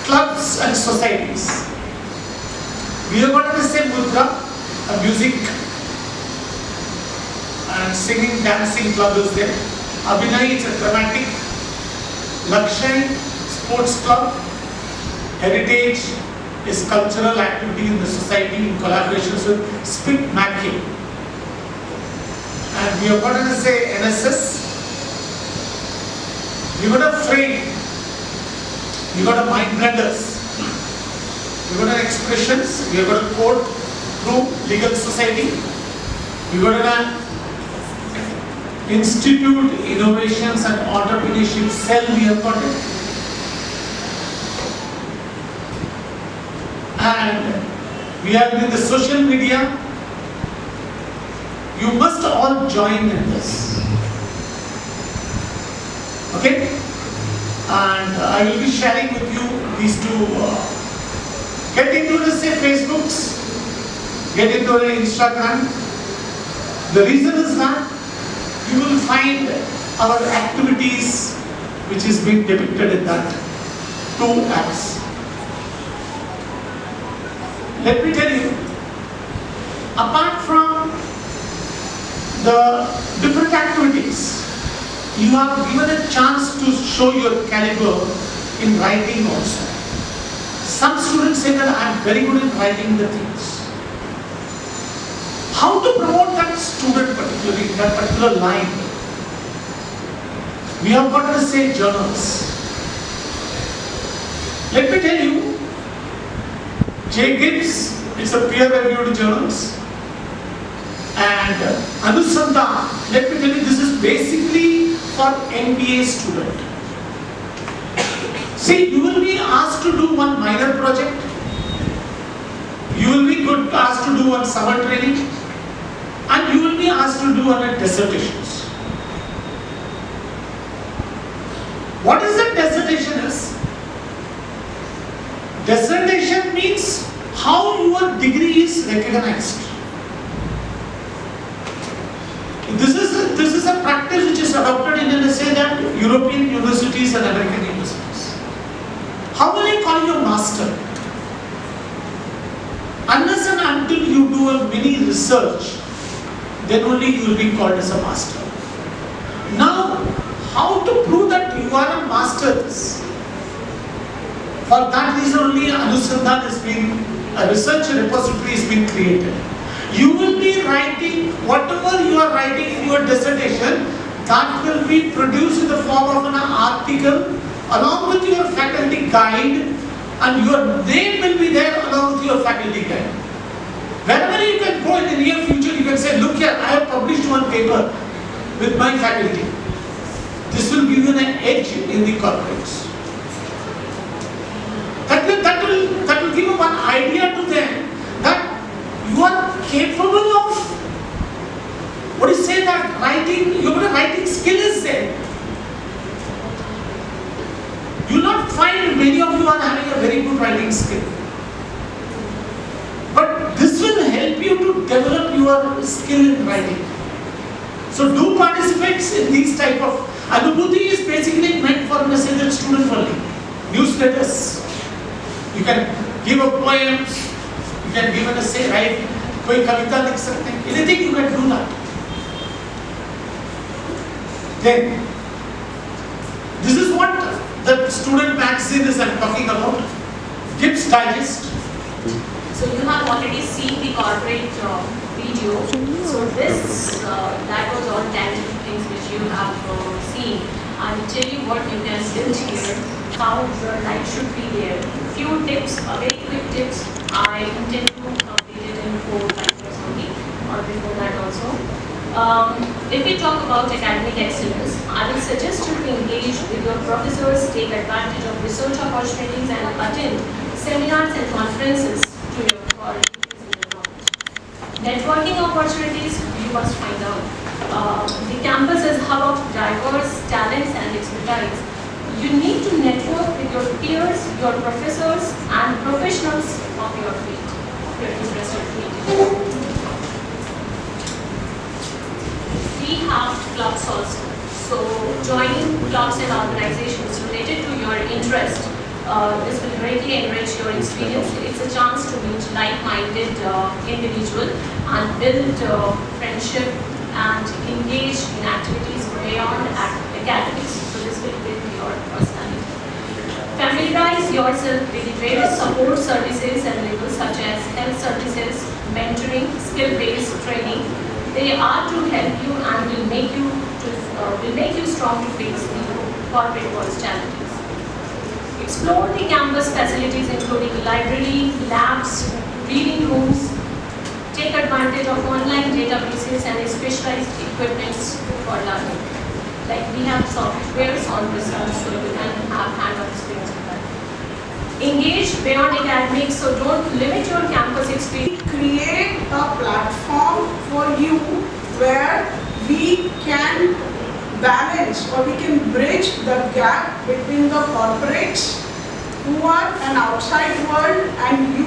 clubs and societies. We have got the same mudra, a music and singing, dancing club is there. Abhinay is a dramatic. Lakshay, sports club. Heritage is cultural activity in the society in collaboration with Spit Mackey. And we have got to say NSS. We got a frame. We got a mind blenders. We got an expressions. We have got a code through legal society. We got an Institute Innovations and Entrepreneurship Cell we have got it. And we are in the social media. You must all join in this. Okay? And I will be sharing with you these two. Get into the say Facebooks, get into the Instagram. The reason is that you will find our activities which is being depicted in that two apps. Let me tell you, apart from the different activities, you are given a chance to show your caliber in writing also. Some students say that I am very good in writing the things. How to promote that student particularly, that particular line? We have got to say journals. Let me tell you, J. Gibbs is a peer-reviewed journals. and Anusandhan. Let me tell you, this is basically for MBA student. See, you will be asked to do one minor project. You will be asked to do one summer training, and you will be asked to do one dissertations. What is a dissertation is? Dissertation means how your degree is recognized. This is a practice which is adopted in, let's say, that European universities and American universities. How will I call you a master? Unless and until you do a mini research, then only you will be called as a master. Now, how to prove that you are a master is? For that reason only Anusandhan has been, a research repository has been created. You will be writing, whatever you are writing in your dissertation, that will be produced in the form of an article along with your faculty guide, and your name will be there along with your faculty guide. Wherever you can go in the near future, you can say, look here, I have published one paper with my faculty. This will give you an edge in the corporates. That will give you one idea to them that you are capable of, what do you say, that writing, your writing skill is there. You will not find many of you are having a very good writing skill. But this will help you to develop your skill in writing. So do participate in these type of, Anubhuti is basically meant for messenger students only. Newsletters. You can give a poem, you can give an essay, right? Koi kavita likh sakte hain. Anything you can do that. Then, this is what the student magazine is I'm talking about. Gibbs Digest. So you have already seen the corporate video. So this, that was all tangible things which you have seen. I'll tell you what you can build here, how your life should be there. Few tips, very quick tips. I intend to complete it in 4 lectures only, or before that also. If we talk about academic excellence, I will suggest you to engage with your professors, take advantage of research opportunities, and attend seminars and conferences to your increasing your knowledge. Networking opportunities, you must find out. The campus is hub of diverse talents and expertise. You need to network with your peers, your professors, and professionals of your field, your interested field. We have clubs also. So joining clubs and organizations related to your interest, this will greatly enrich your experience. It's a chance to meet like-minded individuals and build friendship and engage in activities beyond academics. So this will build your personality. Familiarize yourself with the various support services available such as health services, mentoring, skill-based training. They are to help you and will make you strong to face the corporate world's challenges. Explore the campus facilities including library, labs, reading rooms. Take advantage of online databases and specialized equipments for learning. Like we have softwares on research, so you can have hands-on experience with that. Engage beyond academics, so don't limit your campus experience. Create a platform for you where we can balance or we can bridge the gap between the corporates who are an outside world and you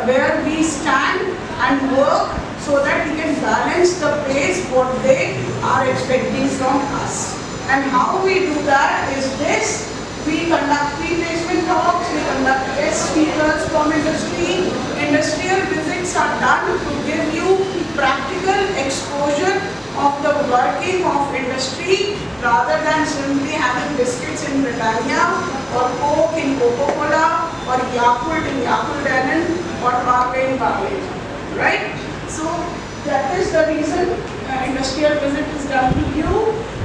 where we stand and work so that we can balance the pace what they are expecting from us. And how we do that is this: we conduct pre-placement talks, we conduct guest speakers from industry. Industrial visits are done to give you practical exposure of the working of industry rather than simply having biscuits in Britannia or Coke in Coca-Cola or Yakult in Yakult Danone or Parle in Parle, right? So that is the reason industrial visit is done to you,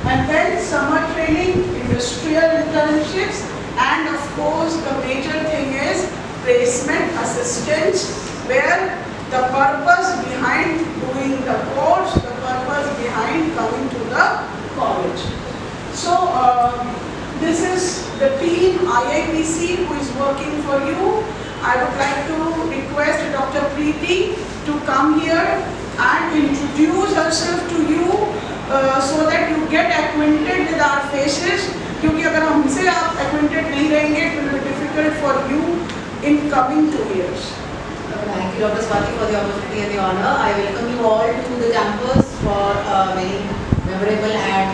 and then summer training, industrial internships, and of course the major thing is placement assistance, where the purpose behind doing the course, the purpose behind coming to the college. So this is the team IIPC who is working for you. I would like to request Dr. Preeti to come here and introduce herself to you so that you get acquainted with our faces. क्योंकि अगर हमसे आप acquainted नहीं रहेंगे, it will be difficult for you in coming 2 years. Thank you, Dr. Swati, for the opportunity and the honor. I welcome you all to the campus for a very memorable and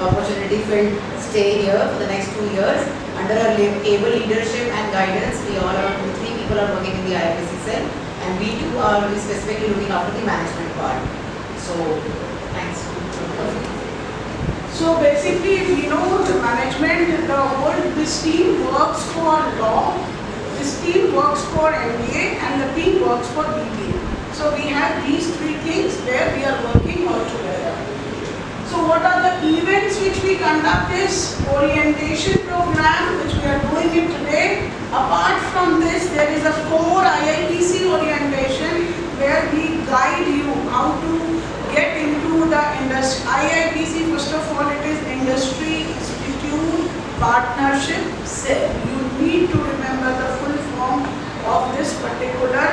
opportunity-filled stay here for the next 2 years. Under our able leadership and guidance, we all are 3 people are working in the IIPC cell, and we too are specifically looking after the management part. So, thanks. So basically, we know the management, this team works for law, this team works for MBA, and the team works for BBA. So we have these 3 things where we are working all together. So what are the events which we conduct is orientation program which we are doing it today. Apart from this, there is a core IIPC orientation where we guide you how to get into the industry. IIPC, first of all, it is Industry Institute Partnership Cell. You need to remember the full form of this particular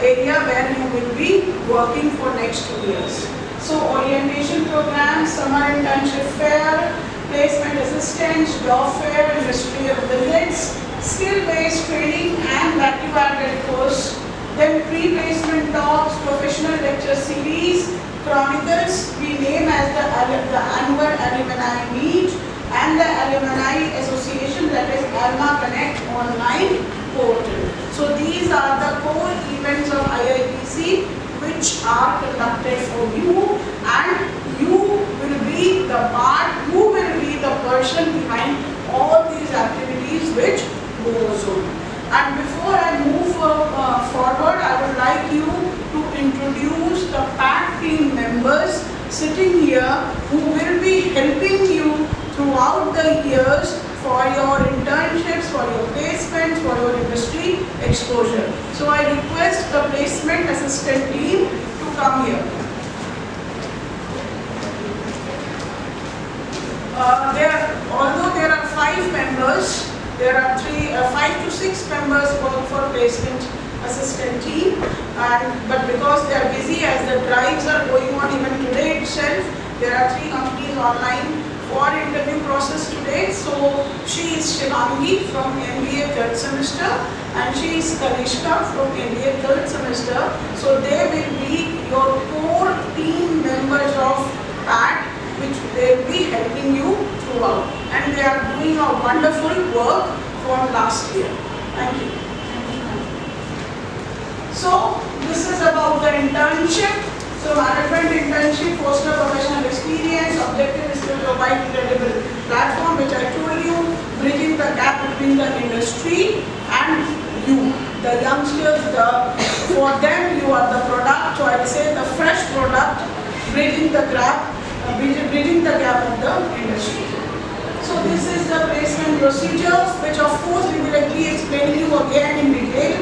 area where you will be working for next 2 years. So orientation program, summer internship fair, placement assistance, job fair, ministerial visits, skill-based training and value-added course, then pre-placement talks, professional lecture series, chronicles we name as the annual alumni meet and the alumni association, that is Alma Connect online portal. So these are the core events of IIPC which are conducted for you, and you will be the person behind all these activities which goes on. And before I move forward, I would like you to introduce the PAC team members sitting here who will be helping you throughout the years for your internships, for your placements, for your industry exposure. So I request the placement assistant team to come here. Although there are 5 members, there are 5 to 6 members work for placement assistant team, but because they are busy as the drives are going on even today itself, there are 3 companies online for interview process today. So she is Shivangi from MBA 3rd semester and she is Kanishka from MBA 3rd semester. So they will be your core team members of PAT, which they will be helping you throughout, and they are doing a wonderful work from last year. Thank you. So this is about the internship. So management internship, foster professional experience, objective is to provide credible platform, which I told you, bridging the gap between the industry and you, the youngsters. For them, you are the product. So I would say the fresh product, bridging the gap of the industry. So this is the placement procedure, which of course we will be explaining you again in detail.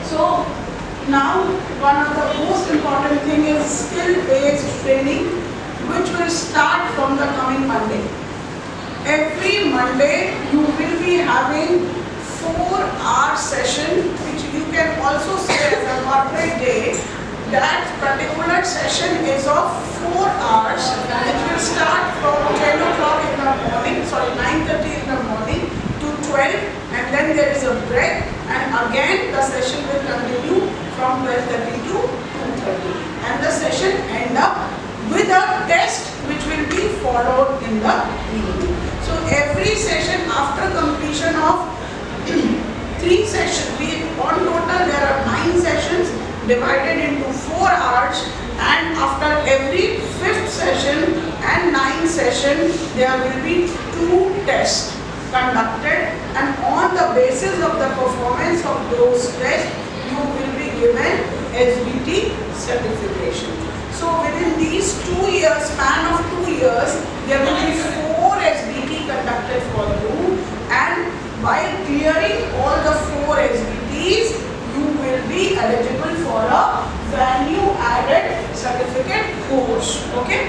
So now, one of the most important thing is skill-based training, which will start from the coming Monday. Every Monday, you will be having 4-hour session, which you can also say as a corporate day. That particular session is of 4 hours. It will start from 10 o'clock in the morning, 9:30 in the morning to 12, and then there is a break, and again the session will continue from 12:30 to 2:30, and the session end up with a test which will be followed in the evening. So every session after completion of 3 sessions, on total there are 9 sessions divided into 4 hours, and after every 5th session and 9th session there will be 2 tests conducted, and on the basis of the performance of those tests you will be given SBT certification. So within these 2 years, span of 2 years, there will be 4 SBT conducted for you, and by clearing all the 4 SBTs, you will be eligible for a value added certificate course. Okay.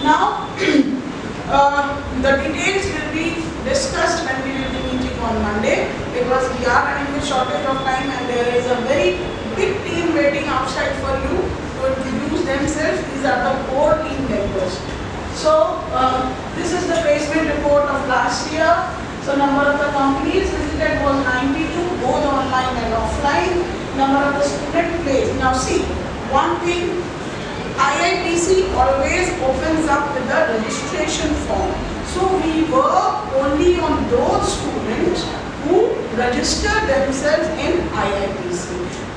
Now, the details will be discussed when we will be meeting on Monday, because we are running with shortage of time and there is a very big team waiting outside for you to introduce themselves. These are the core team members. So, this is the placement report of last year. So, number of the companies visited was 92, both online and offline. Number of the student placed. Now see, one thing, IIPC always opens up with the registration form. So we work only on those students who register themselves in IIPC.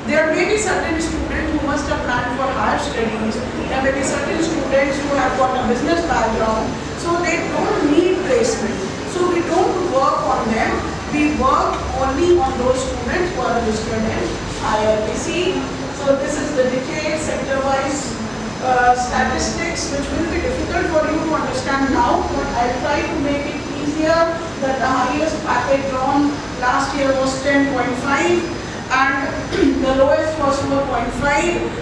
There may be certain students who must have planned for higher studies. There may be certain students who have got a business background, so they don't need placement. So we don't work on them. We work only on those students who are registered in IIPC. So this is the detailed sector-wise statistics, which will be difficult for you to understand now, but I'll try to make it easier. That the highest package drawn last year was 10.5 and the lowest was 4.5,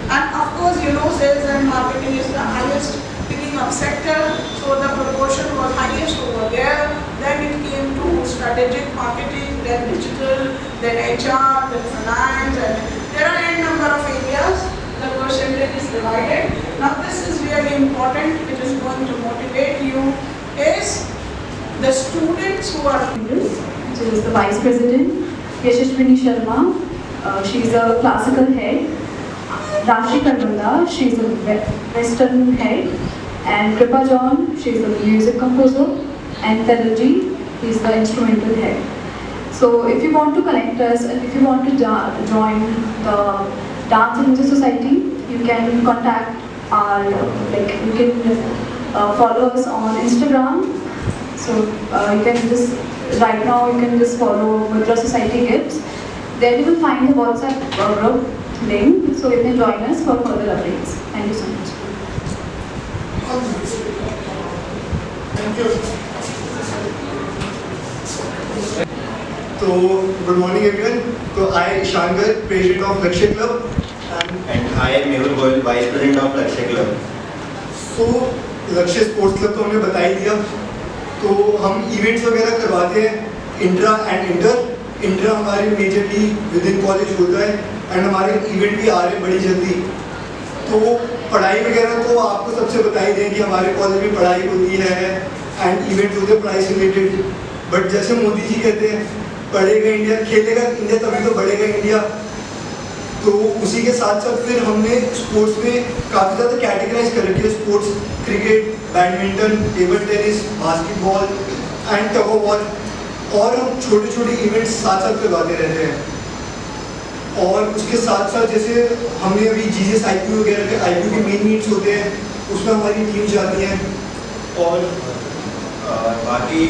and of course you know sales and marketing is the highest picking up sector, so the proportion was highest over there. Then it came to strategic marketing, then digital, then HR, then finance, and there are n number of areas. The percentage is divided. Now this is really important, which is going to motivate you, is the students who are... Which is the Vice President, Yashashwini Sharma, she is a classical head. Rashi Karmanda, she is a western head. And Kripa John, she is a music composer. And Teluji, he is the instrumental head. So if you want to connect us and if you want to join the Dance and Music Society, you can contact our, you can follow us on Instagram. So you can just, right now you can just follow Mudra Society Gigs. There you will find the WhatsApp group link, so you can join us for further updates. Thank you so much. Thank you. So, good morning everyone. So, I am Shankar, President of FICCI Club. And I am Mehul Goyal, Vice President of FICCI Club. So, FICCI Sports Club तो हमने बता ही दिया. तो हम events वगैरह करवाते हैं intra and inter. Intra हमारे मेजरली विद इन कॉलेज होता है एंड हमारे इवेंट भी आ रहे हैं बड़ी जल्दी. तो पढ़ाई वगैरह तो आपको सबसे बता ही दें कि हमारे कॉलेज में पढ़ाई होती है एंड इवेंट होते हैं पढ़ाई से रिलेटेड. बट जैसे मोदी जी कहते हैं, पढ़ेगा इंडिया, खेलेगा इंडिया तभी तो बढ़ेगा इंडिया. तो उसी के साथ साथ फिर हमने स्पोर्ट्स में काफ़ी ज़्यादा कैटेगराइज कर रखी है. Sports, cricket, badminton, table tennis, basketball and tug of war. और हम छोटे छोटे इवेंट्स साथ साथ करवाते रहते हैं. और उसके साथ साथ जैसे हमने अभी जीजीएस आईपीयू वगैरह के आईपीयू के मेन मीट्स होते हैं, उसमें हमारी टीम जाती है. और बाकी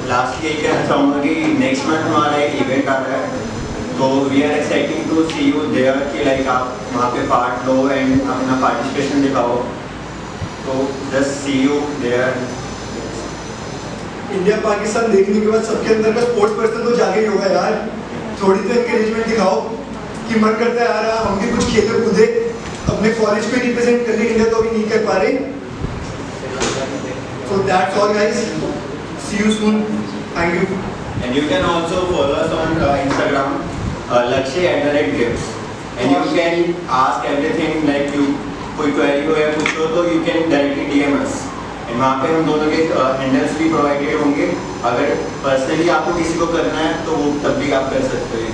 लास्ट यही कहना चाहूँगा कि नेक्स्ट मंथ हमारा एक इवेंट आ रहा है, तो we are exciting to see you there कि लाइक आप वहाँ पे पार्ट लो एंड अपना पार्टिसिपेशन दिखाओ. तो just see you there. India Pakistan देखने के बाद सबके अंदर का स्पोर्ट्स पर्सन तो जागे ही होगा यार. थोड़ी तो एनकरेजमेंट दिखाओ कि मन करता है यार हम भी कुछ खेले कूदे, अपने कॉलेज को रिप्रेजेंट कर ले. इंडिया तो अभी नहीं कर पा रहे. So that's all guys. See you soon. Thank you. And you can also follow us on Instagram, Lakshya@gifts. And you can ask everything like you कोई query हो या कुछ हो तो you can directly DM us. And वहाँ पे हम दोनों के handles भी provided होंगे. अगर personally आपको किसी को करना है तो वो तब भी आप कर सकते हो.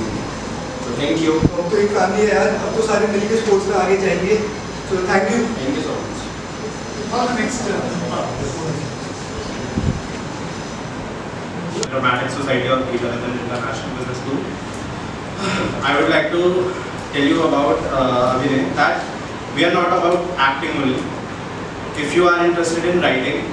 So thank you. हम तो एक फैमिली है यार, अब तो सारे मिलके स्पोर्ट्स में आगे जाएंगे. So thank you. Thank you so much. Dramatic Society of Prelude International Business School. I would like to tell you about Vineet, that we are not about acting only. If you are interested in writing,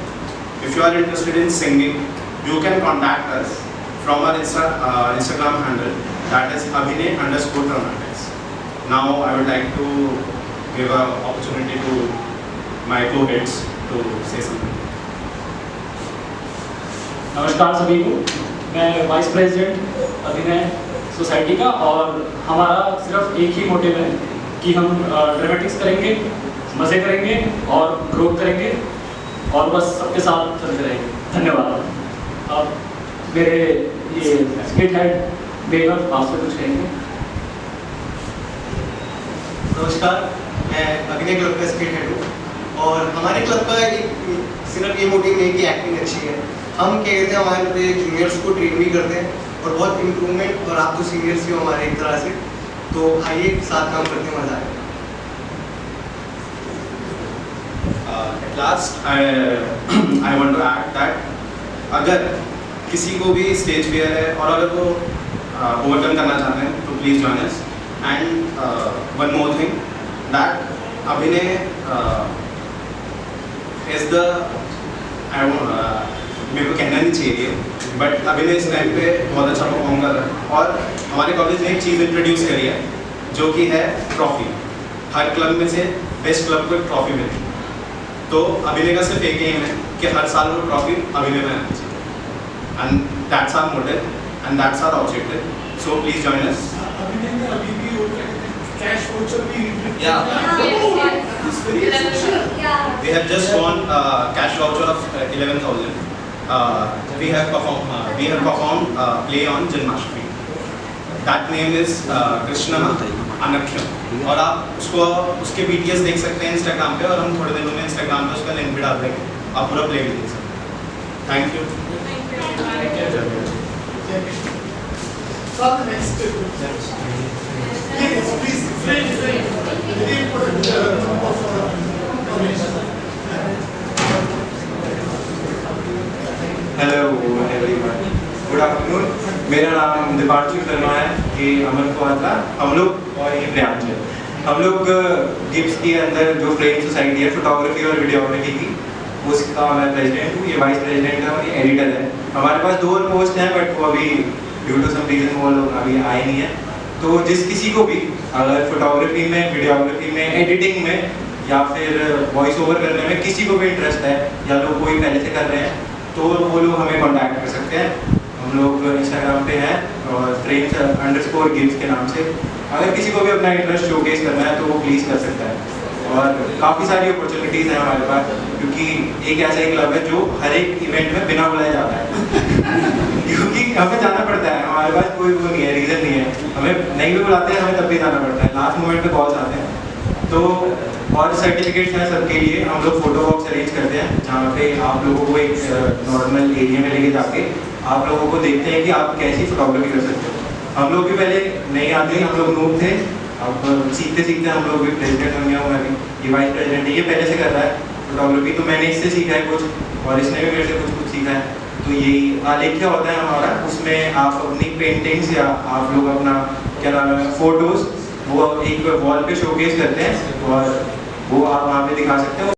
if you are interested in singing, you can contact us from our Instagram handle, that is Abhinay_dramatics. Now I would like to give an opportunity to my co-heads to say something. नमस्कार सभी को. मैं vice president अभिनय society का, और हमारा सिर्फ एक ही मोटिव है कि हम ड्रामेटिक्स करेंगे, मज़े करेंगे और ग्रोथ करेंगे और बस सबके साथ चलते रहेंगे। धन्यवाद। अब मेरे ये स्किट हेड बेगम आपसे कुछ कहेंगे। नमस्कार, मैं अभिनय क्लब का स्किट हेड हूँ और हमारे क्लब का एक सिर्फ ये मोटिव नहीं कि एक्टिंग अच्छी है, हम क्या कहते हैं हमारे जूनियर्स को ट्रेन भी करते हैं और बहुत इम्प्रूवमेंट, और आप तो सीनियर्स भी हो हमारे एक तरह से, तो आइए साथ काम करते हैं, मजा आएगा। At last, I want to add that अगर किसी को भी स्टेज फियर है और अगर वो ओवरकम करना चाहते हैं तो please join us. And one more thing that अभिनय इज द मेरे को कहना नहीं चाहिए, बट अभिनय इस टाइम पे बहुत अच्छा परफॉर्म कर रहा है और हमारे कॉलेज ने एक चीज़ इंट्रोड्यूस करी है जो कि है ट्रॉफी। हर क्लब में से बेस्ट क्लब को एक ट्रॉफी मिलती है, तो अभिनय का सिर्फ एक एम है कि हर साल वो ट्रॉफी अभिनय में आनी चाहिए, and that's our motive and that's our objective, so please join us. Abhinay ने अभी भी वो कैश वाउचर भी We have just won cash voucher of 11,000. We have performed play on Janmashtami. That name is Krishna Anakyam. और आप उसके BTS देख सकते हैं इंस्टाग्राम पे, और हम थोड़े दिनों में इंस्टाग्राम पे उसका लिंक भी डाल देंगे, आप पूरा प्ले भी देख सकते हैं। Thank hello everyone, good afternoon. मेरा नाम दीपांशु शर्मा है, ये अमन कुमार, हम लोग और ये प्रियांश है। हम लोग गिफ्ट के अंदर जो फ्रेम सोसाइटी है फोटोग्राफी और वीडियोग्राफी की, उसका मैं प्रेसिडेंट हूँ, ये वाइस प्रेसिडेंट है और ये एडिटर है। हमारे पास 2 और पोस्ट हैं, बट वो अभी ड्यू टू सम रीजन वो लोग अभी आए नहीं है। तो जिस किसी को भी अगर फोटोग्राफी में, वीडियोग्राफी में, एडिटिंग में या फिर वॉइस ओवर करने में किसी को भी इंटरेस्ट है या लोग कोई पहले से कर रहे हैं, तो वो लोग हमें कांटेक्ट कर सकते हैं। हम लोग इंस्टाग्राम पे हैं और frames_gigs के नाम से। अगर किसी को भी अपना इंटरेस्ट शोकेस करना है तो वो प्लीज़ कर सकता है। और काफ़ी सारी अपॉर्चुनिटीज़ हैं हमारे पास, क्योंकि एक ऐसा एक क्लब है जो हर एक इवेंट में बिना बुलाए जाता है क्योंकि हमें जाना पड़ता है, हमारे पास कोई वो नहीं है, रीज़न नहीं है, हमें नहीं भी बुलाते हैं, हमें तब भी जाना पड़ता है, लास्ट मोमेंट पे कॉल्स आते हैं। तो और सर्टिफिकेट्स हैं सबके लिए। हम लोग फोटो बॉक्स अरेंज करते हैं जहाँ पे आप लोगों को एक नॉर्मल एरिया में लेके जाके आप लोगों को देखते हैं कि आप कैसी फोटोग्राफी कर सकते हो। हम लोग भी पहले नहीं आते, हम लोग नूब थे, अब सीखते सीखते हम लोग भी प्रेसिडेंट बन गया हूँ। मैं भी ये वाइस प्रेसिडेंट है, ये पहले से कर रहा है फोटोग्राफी, तो मैंने इससे सीखा है कुछ और इसने भी मेरे से कुछ सीखा है। तो यही आलेख्य होता है हमारा, उसमें आप अपनी पेंटिंग्स या आप लोग अपना क्या नाम है फोटोज़ वो एक वॉल पे शोकेस करते हैं और वो आप वहाँ पे दिखा सकते हैं।